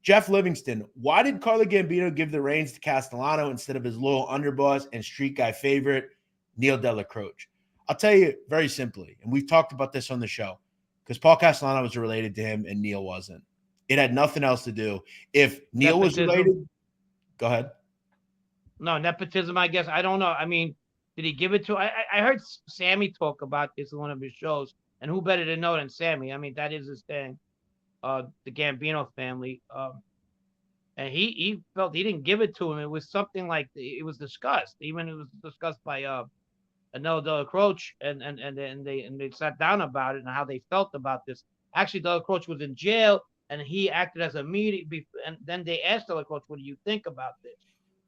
Jeff Livingston, why did Carlo Gambino give the reins to Castellano instead of his loyal underboss and street guy favorite, Neil Della Croce? I'll tell you very simply, and we've talked about this on the show, because Paul Castellano was related to him and Neil wasn't. It had nothing else to do. If Neil was Nepotism. related, go ahead. No, nepotism, I guess. I don't know. I mean, did he give it to? I heard Sammy talk about this in one of his shows, and who better to know than Sammy? I mean, that is his thing. The Gambino family. And he felt he didn't give it to him. It was something like it was discussed. Even it was discussed by Anel Della Croce, and they sat down about it and how they felt about this. Actually, Della Croce was in jail, and he acted as a mediator. And then they asked Della Croce, "What do you think about this?"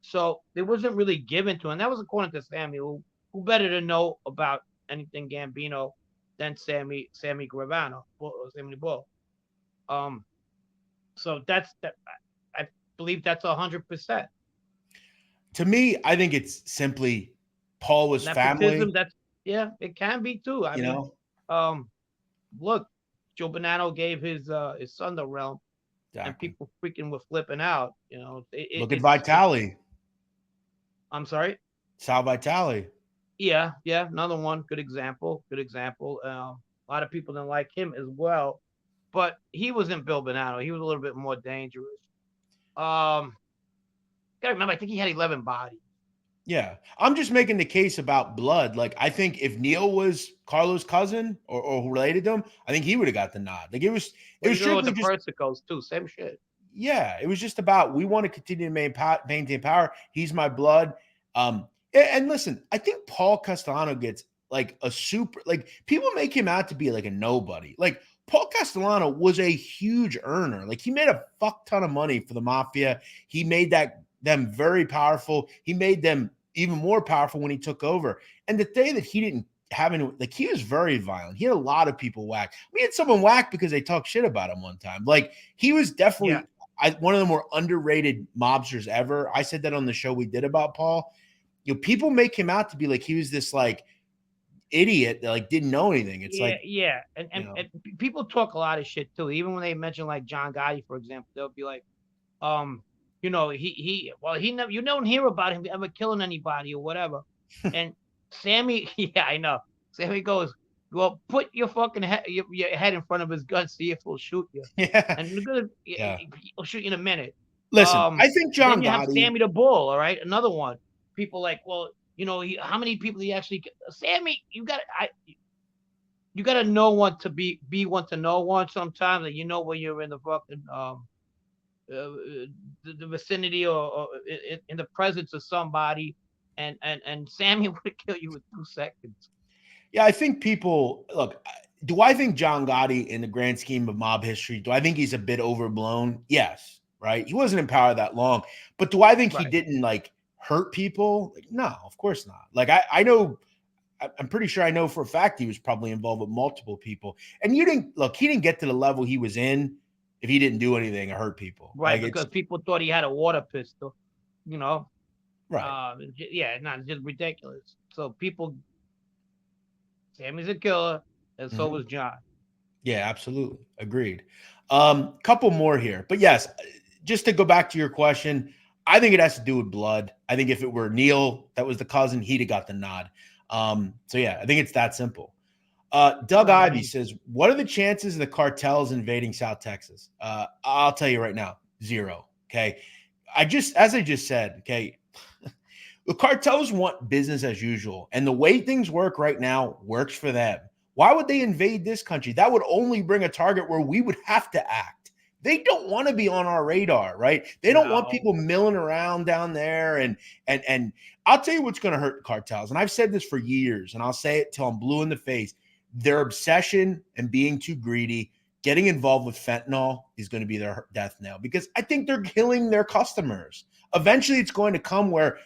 So it wasn't really given to him. That was according to Sammy, who better to know about anything Gambino than Sammy Gravano, Sammy Bull. Um, so that's that. I believe that's 100%. To me, I think it's simply Paul was Nepotism. family, That's yeah, it can be too. I you mean, know? um, look, Joe Bonanno gave his son the realm, and Exactly. people freaking were flipping out. Look at It's. Vitali, I'm sorry. Sal Vitali. Yeah, yeah, another one. Good example. Good example. A lot of people didn't like him as well, but he wasn't Bill Bonanno. He was a little bit more dangerous. Gotta remember, I think he had 11 bodies. Yeah. I'm just making the case about blood. Like, I think if Neil was Carlo's cousin or related to him, I think he would have got the nod. Like, it Well, was you know what strictly the just, Persicos too. Same shit. yeah, it was just about we want to continue to maintain power. He's my blood. And listen, I think Paul Castellano gets like a super, like, people make him out to be like a nobody. Like, Paul Castellano was a huge earner. Like, he made a fuck ton of money for the Mafia. He made them very powerful. He made them even more powerful when he took over. And the day that he didn't have any, like, he was very violent. He had a lot of people whacked. We had someone whacked because they talked shit about him one time. Like, he was Yeah, definitely one of the more underrated mobsters ever. I said that on the show we did about Paul. People make him out to be like he was this like idiot that like didn't know anything. It's yeah, like, yeah. And, you and, know, and people talk a lot of shit too. Even when they mention like John Gotti, for example, they'll be like, um, he never you don't hear about him ever killing anybody or whatever. And Sammy, yeah, I know. Sammy goes, well, put your fucking your head in front of his gun, see if he'll shoot you. yeah, And good, yeah. he'll shoot you in a minute. Listen, I think Then John you have Gotti. Sammy the Bull, all right, another one. People like, well, how many people he actually? Sammy, you got to know one to be one to know one. Sometimes, and when you're in the fucking uh, the vicinity or in the presence of somebody, and Sammy would kill you in 2 seconds. Yeah, I think people look. Do I think John Gotti, in the grand scheme of mob history, do I think he's a bit overblown? Yes, right. He wasn't in power that long, but do I think he Right. didn't like hurt people? Like, no, of course not. Like, I know, I'm pretty sure I know for a fact he was probably involved with multiple people. And you didn't look. He didn't get to the level he was in if he didn't do anything or hurt people. Right, Like, because it's people thought he had a water pistol. You know, right. yeah, not just ridiculous. So people, Sammy's a killer, and so Mhm. was John. Yeah, absolutely. Agreed. Couple more here. But yes, just to go back to your question, I think it has to do with blood. I think if it were Neil that was the cousin, he'd have got the nod. So yeah, I think it's that simple. Doug Well, I Ivy mean, says, what are the chances of the cartels invading South Texas? I'll tell you right now, 0. Okay. As I just said, okay, the cartels want business as usual. And the way things work right now works for them. Why would they invade this country? That would only bring a target where we would have to act. They don't want to be on our radar, right? They don't want no. people milling around down there. And I'll tell you what's going to hurt the cartels. And I've said this for years, and I'll say it till I'm blue in the face. Their obsession and being too greedy, getting involved with fentanyl is going to be their death knell, because I think they're killing their customers. Eventually, it's going to come where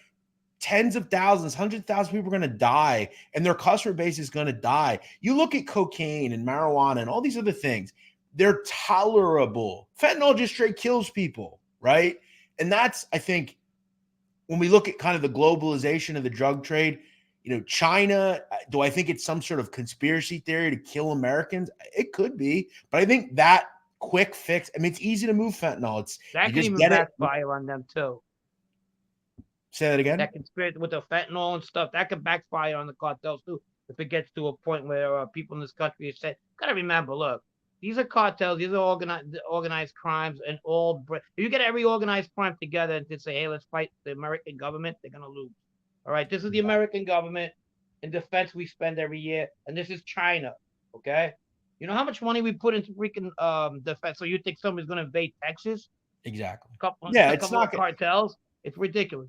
tens of thousands, hundreds of thousands of people are going to die, and their customer base is going to die. You look at cocaine and marijuana and all these other things, they're tolerable. Fentanyl just straight kills people, right? And that's, I think, when we look at kind of the globalization of the drug trade, China, do I think it's some sort of conspiracy theory to kill Americans? It could be, but I think that quick fix, I mean, it's easy to move fentanyl. That You can just even get it. backfire on them too. Say that again. That conspiracy with the fentanyl and stuff, that could backfire on the cartels too. If it gets to a point where people in this country are saying, gotta remember, look, these are cartels, these are organized crimes, and if you get every organized crime together and to say, hey, let's fight the American government, they're gonna lose. All right, this is the American government in defense we spend every year, and this is China. Okay, you know how much money we put into freaking defense? So you think somebody's gonna invade Texas? Exactly. A couple of cartels? It's ridiculous.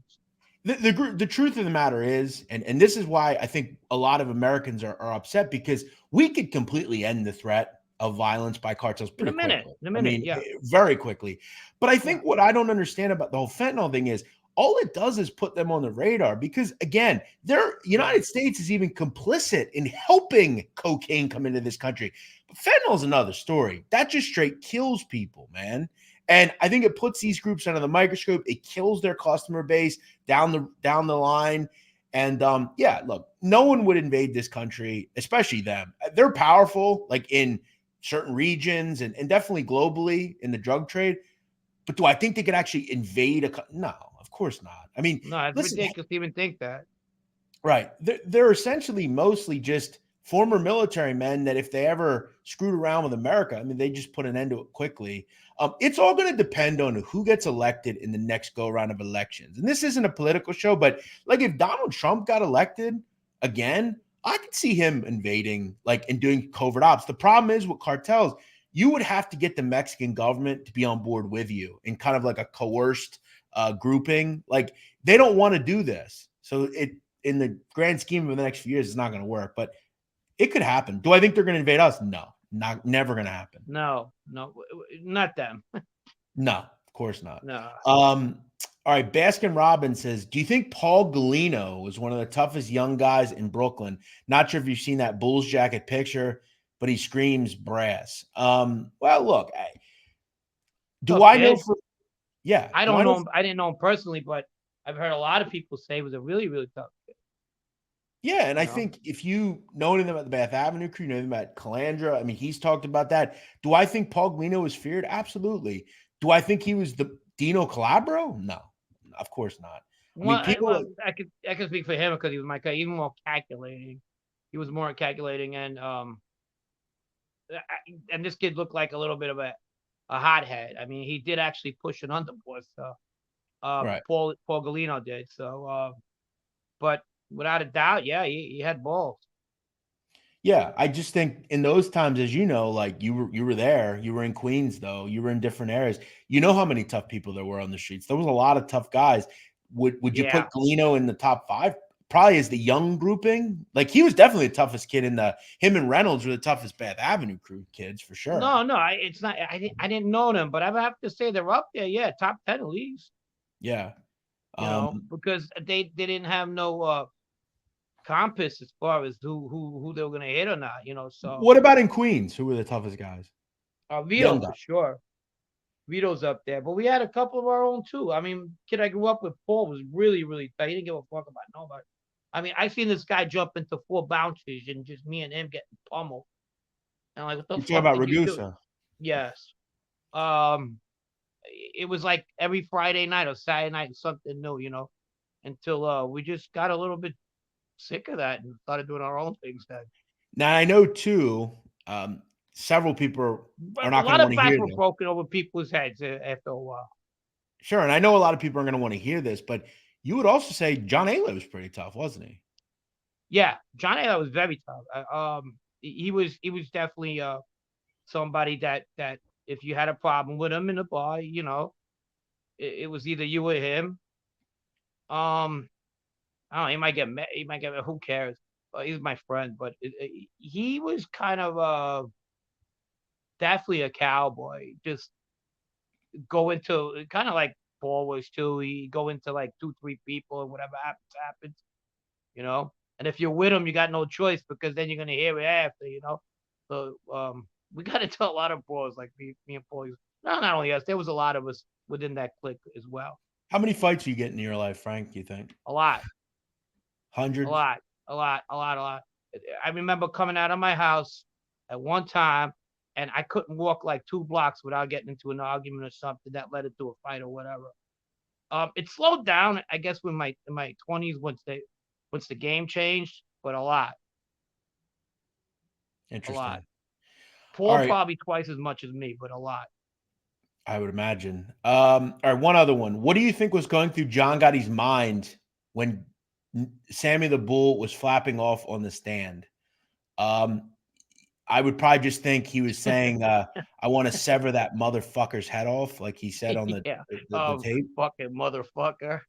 The truth of the matter is, and this is why I think a lot of Americans are upset, because we could completely end the threat of violence by cartels pretty quickly. In a minute, yeah. Very quickly. But I think what I don't understand about the whole fentanyl thing is all it does is put them on the radar, because again, the United States is even complicit in helping cocaine come into this country. But fentanyl is another story. That just straight kills people, man. And I think it puts these groups under the microscope. It kills their customer base down the line. And look, no one would invade this country, especially them. They're powerful, like in certain regions and definitely globally in the drug trade. But do I think they could actually invade no, of course not. I mean, no, it's ridiculous to even think that. Right. They're essentially mostly just former military men that if they ever screwed around with America, I mean, they just put an end to it quickly. It's all going to depend on who gets elected in the next go round of elections. And this isn't a political show, but like if Donald Trump got elected again, I could see him invading and doing covert ops. The problem is with cartels, you would have to get the Mexican government to be on board with you in kind of like a coerced grouping. Like they don't want to do this. So in the grand scheme of the next few years, it's not going to work, but it could happen. Do I think they're going to invade us? No, never going to happen. No, not them. No, of course not. No. All right. Baskin Robbins says, do you think Paul Galino was one of the toughest young guys in Brooklyn? Not sure if you've seen that Bulls jacket picture, but he screams brass. Well, look, I know I don't know him. I didn't know him personally, but I've heard a lot of people say it was a really, really tough kid. Yeah, and I think if you know him at the Bath Avenue crew, you know him at Calandra, I mean, he's talked about that. Do I think Paul Galino was feared? Absolutely. Do I think he was the Dino Calabro? No, of course not. I could speak for him because he was my guy. Even more calculating. He was more calculating, and this kid looked like a little bit of a hothead. I mean, he did actually push an underboard, so right. Paul Galino did. So, but without a doubt, yeah, he had balls. Yeah, I just think in those times, as you know, like you were there, you were in Queens, though, you were in different areas. You know how many tough people there were on the streets. There was a lot of tough guys. Would you put Galino in the top 5? Probably as the young grouping. Like he was definitely the toughest kid him and Reynolds were the toughest Bath Avenue crew kids for sure. No, it's not. I didn't know them, but I have to say they're up there. Yeah, top 10 at least. Yeah, because they didn't have no compass as far as who they were gonna hit or not. So what about in Queens? Who were the toughest guys? Vito for sure. Vito's up there, but we had a couple of our own too. I mean, kid I grew up with, Paul, was really, really tight. He didn't give a fuck about nobody. I mean, I seen this guy jump into 4 bounces and just me and him getting pummeled. And what the fuck about did you do? Ragusa? Yes. It was like every Friday night or Saturday night, something new, until we just got a little bit sick of that and started doing our own things then. Now I know too, several people are not going to want to hear this. A lot of backs were broken over people's heads after a while. Sure, and I know a lot of people are going to want to hear this, but you would also say John Ayla was pretty tough, wasn't he? Yeah, John Ayla was very tough. He was definitely somebody that if you had a problem with him in the bar, it was either you or him. I don't know, he might get mad. Who cares? He's my friend, but he was kind of definitely a cowboy. Just go into kind of like Paul was too. He go into like 2, 3 people, and whatever happens, you know. And if you're with him, you got no choice because then you're gonna hear it after, you know. So we got into a lot of brawls, like me and Paul. No, not only us, there was a lot of us within that clique as well. How many fights are you getting in your life, Frank? You think A lot, a hundreds? lot, a lot. I remember coming out of my house at one time, and I couldn't walk like 2 blocks without getting into an argument or something that led into a fight or whatever. It slowed down, I guess, when my in my 20s once the game changed, but a lot. Interesting. All Paul right, probably twice as much as me, but a lot. I would imagine. All right, one other one. What do you think was going through John Gotti's mind when Sammy the Bull was flapping off on the stand? Um, I would probably just think he was saying, "I want to sever that motherfucker's head off," like he said on the Yeah. the tape. Fucking motherfucker.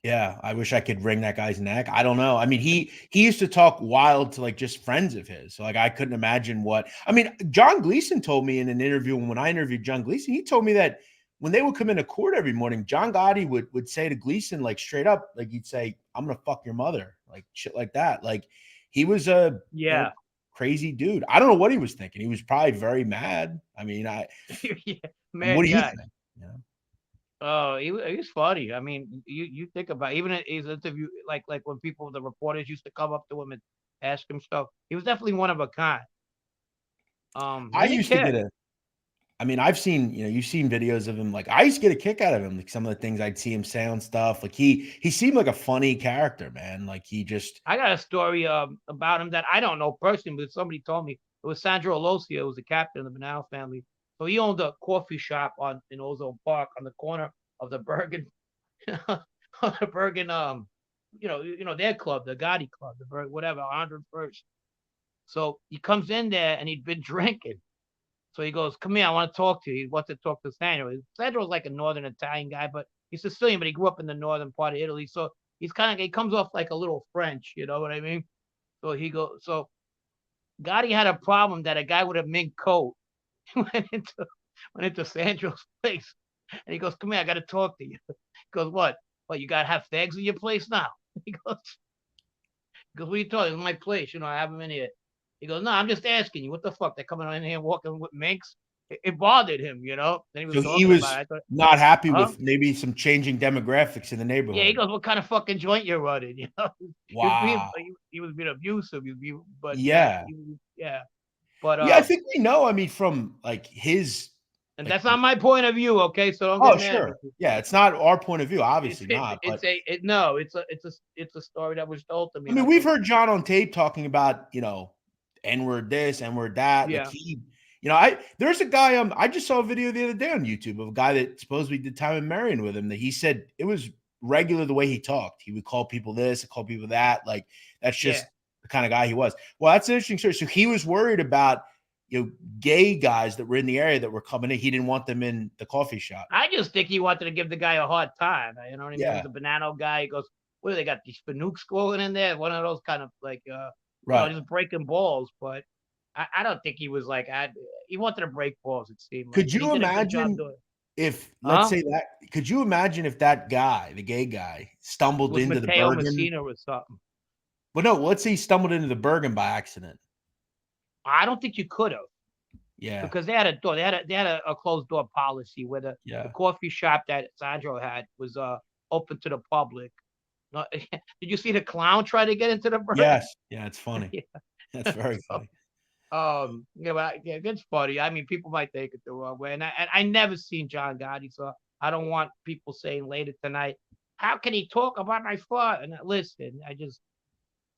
Yeah, I wish I could wring that guy's neck. I don't know. I mean, he used to talk wild to like just friends of his. So like I couldn't imagine what I mean, John Gleason told me in an interview, and when I interviewed John Gleason, he told me that when they would come into court every morning, John Gotti would say to Gleason, like straight up, like he'd say, "I'm gonna fuck your mother," like shit like that. Like he was a Yeah. crazy dude. I don't know what he was thinking. He was probably very mad. I mean, Yeah. what Mad do you guy. think? You know? Oh, he was funny. I mean, you think about even in his interview, like when people, the reporters used to come up to him and ask him stuff. He was definitely one of a kind. I He didn't used to get care. a I mean, I've seen, you've seen videos of him. Like, I used to get a kick out of him. Like some of the things I'd see him say on stuff. Like he seemed like a funny character, man. Like he just I got a story about him that I don't know personally, but somebody told me. It was Sandro Alosia, who was the captain of the Bonanno family. So he owned a coffee shop in Ozone Park on the corner of the Bergen, on the Bergen, their club, the Gotti Club, the whatever, 101st. So he comes in there and he'd been drinking. So he goes, "Come here, I want to talk to you." He wants to talk to Sandro. Sandro's like a northern Italian guy, but he's Sicilian, but he grew up in the northern part of Italy. So he comes off like a little French, you know what I mean? So Gotti had a problem that a guy with a mink coat went into went into Sandro's place, and he goes, "Come here, I got to talk to you." He goes, "What? What? You got to have fags in your place now?" He goes, "What are you talking? It's my place. I have them in here." He goes, "No, I'm just asking you. What the fuck? They're coming in here walking with minks." It bothered him. Then he was so he talking about was it. I thought, not happy huh? with maybe some changing demographics in the Yeah. He neighborhood. goes, "What kind of fucking joint you're running?" Wow. He was being abusive. But yeah, Yeah. yeah. But Yeah, I think we know. I mean, from like his and like that's not my point of view. Okay, so don't get oh mad at me. sure. Yeah, it's not our point of view, It's obviously it, not. But it's a it, no. It's a story that was told to me, I and mean, I we've thought, heard John on tape talking about, N-word this, N-word that. Like yeah, there's a guy, I just saw a video the other day on YouTube of a guy that supposedly did time in Marion with him that he said it was regular the way he talked. He would call people this, call people that. Like that's yeah. just the kind of guy he was. Well, that's an interesting story. So he was worried about, gay guys that were in the area that were coming in. He didn't want them in the coffee shop. I just think he wanted to give the guy a hard time. You know what I mean? He Yeah, was a Bonanno guy. He goes, "What do they got? These fanooks going in there?" One of those kind of like, right. just breaking balls. But I don't think he was like, he wanted to break balls. It seemed like, Could and he you did a good job imagine doing it. if, let's Huh? say that, could you imagine if that guy, the gay guy, It stumbled was into the Matteo Bergen? Messina or something. Well, no, let's say he stumbled into the Bergen by accident. I don't think you could have Yeah, because they had a door. They had a closed door policy where the yeah. coffee shop that Sandro had was open to the public. Did you see the clown try to get into the Bergen? Yes. Yeah, it's funny. Yeah. That's very So, funny. it's funny. I mean, people might take it the wrong way, and I never seen John Gotti, so I don't want people saying later tonight, "How can he talk about my father?" And listen, I just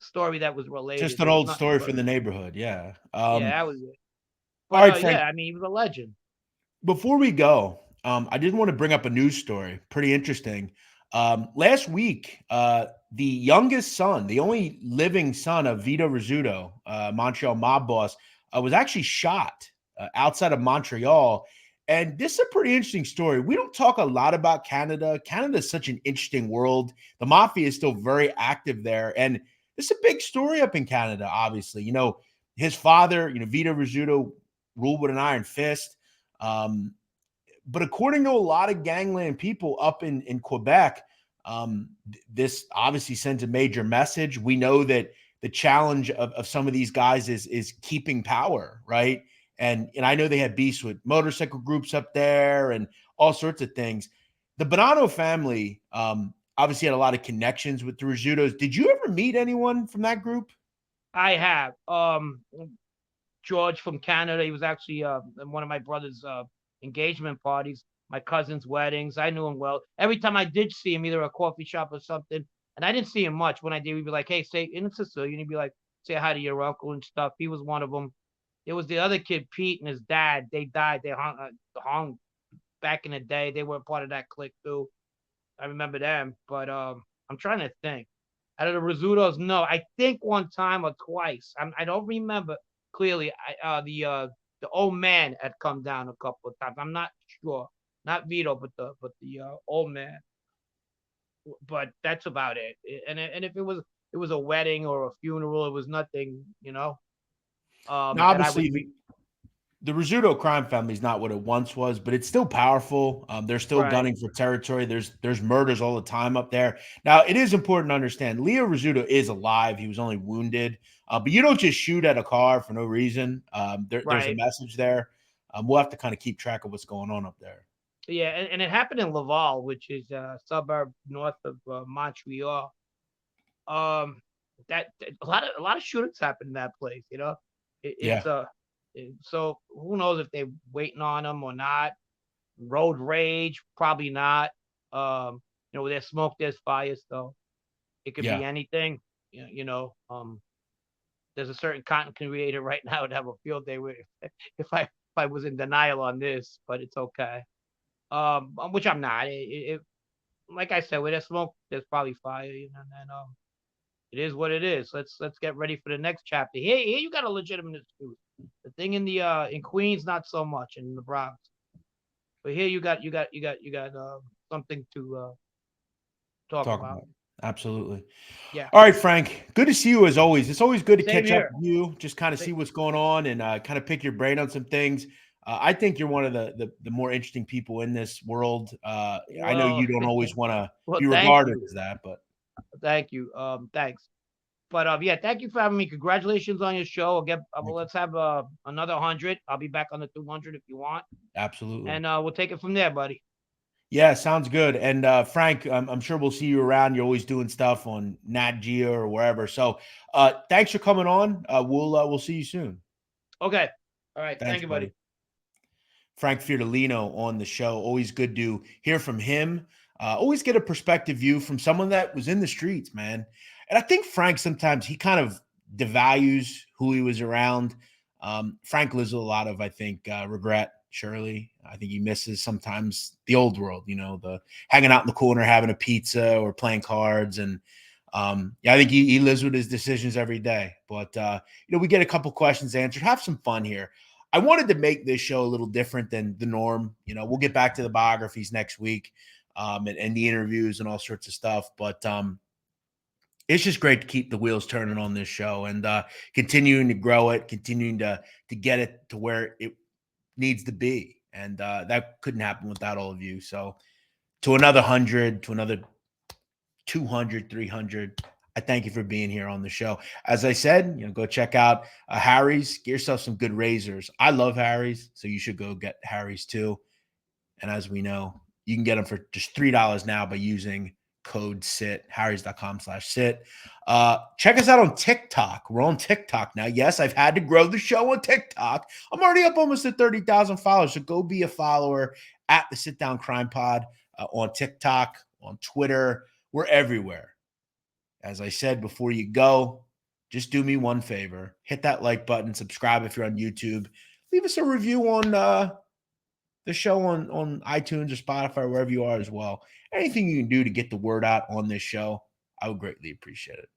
story that was Just related. an There was old nothing story from the personal. neighborhood, yeah. Yeah, that was it. All But right, Frank, yeah, I mean, he was a legend. before we go, I did want to bring up a news story, pretty interesting. Last week, the youngest son, the only living son of Vito Rizzuto, Montreal mob boss, was actually shot outside of Montreal. And this is a pretty interesting story. We don't talk a lot about Canada. Canada is such an interesting world. The mafia is still very active there. And it's a big story up in Canada, obviously. His father, Vito Rizzuto, ruled with an iron fist. Um, But according to a lot of gangland people up in Quebec, this obviously sends a major message. We know that the challenge of some of these guys is keeping power, right? And I know they had beefs with motorcycle groups up there and all sorts of things. The Bonanno family obviously had a lot of connections with the Rizzutos. Did you ever meet anyone from that group? I have. George from Canada. He was actually in one of my brother's engagement parties, my cousin's weddings. I knew him well. Every time I did see him, either a coffee shop or something, and I didn't see him much. When I did, we'd be like, "Hey, say in Sicilian," he'd be like, "Say hi to your uncle and stuff." He was one of them. There was the other kid, Pete, and his dad. They died. They hung back in the day. They were part of that clique too. I remember them, but I'm trying to think. Out of the Rizzutos, no. I think one time or twice. I don't remember clearly. The old man had come down a couple of times. I'm not sure. Not Vito, but the old man. But that's about it. And if it was a wedding or a funeral, it was nothing, Now, that I would obviously, the Rizzuto crime family is not what it once was, but it's still powerful. They're still right. gunning for territory. There's murders all the time up there. Now, it is important to understand Leo Rizzuto is alive. He was only wounded, but you don't just shoot at a car for no reason. There's a Right. message there. We'll have to kind of keep track of what's going on up there. Yeah, and it happened in Laval, which is a suburb north of Montreal. Um, that a lot of shootings happen in that place. It's Yeah, so who knows if they're waiting on them or not. Road rage, probably not. Where there's smoke, there's fire. So it could be yeah. anything. There's a certain content creator right now would have a field day with if I was in denial on this, but it's okay. Which I'm not. Like I said, where there's smoke, there's probably fire. And it is what it is. Let's get ready for the next chapter. Here you got a legitimate excuse. The thing in Queens, not so much, in the Bronx. But here you got something to talk Talk about. about it. Absolutely. Yeah. All right, Frank. Good to see you as always. It's always good to Same catch up here. with you, just kind of see what's going on and kind of pick your brain on some things. I think you're one of the more interesting people in this world. I know Well, you don't always want to well, be thank regarded you, as that, but thank you. Thanks. But yeah, thank you for having me. Congratulations on your show. thank you. Let's have another 100. I'll be back on the 200 if you want, Absolutely. and we'll take it from there, buddy. Yeah, sounds good. And Frank, I'm sure we'll see you around. You're always doing stuff on Nat Geo or wherever. So thanks for coming on. We'll see you soon. Okay. All right. Thank Thanks, you, buddy. buddy. Frank Fiordilino on the show. Always good to hear from him. Always get a perspective view from someone that was in the streets, man. And I think Frank sometimes he kind of devalues who he was around. Frank lives with a lot of, I think, regret. Surely, I think he misses sometimes the old world. The hanging out in the corner, having a pizza or playing cards, and yeah, I think he lives with his decisions every day. But we get a couple questions answered. Have some fun here. I wanted to make this show a little different than the norm. We'll get back to the biographies next week, and the interviews and all sorts of stuff. But it's just great to keep the wheels turning on this show and continuing to grow it, continuing to get it to where it needs to be. And that couldn't happen without all of you. So to another 100, to another 200, 300. I thank you for being here on the show. As I said, go check out Harry's. Get yourself some good razors. I love Harry's, so you should go get Harry's too. And as we know, you can get them for just $3 now by using code SIT, harrys.com/SIT. Check us out on TikTok. We're on TikTok now. Yes, I've had to grow the show on TikTok. I'm already up almost at 30,000 followers, so go be a follower at the Sitdown Crime Pod on TikTok, on Twitter. We're everywhere. As I said before you go, just do me one favor. Hit that like button, subscribe if you're on YouTube. Leave us a review on the show on iTunes or Spotify, wherever you are as well. Anything you can do to get the word out on this show, I would greatly appreciate it.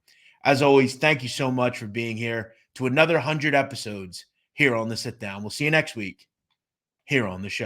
As always, thank you so much for being here to another 100 episodes here on the Sit Down. We'll see you next week here on the show.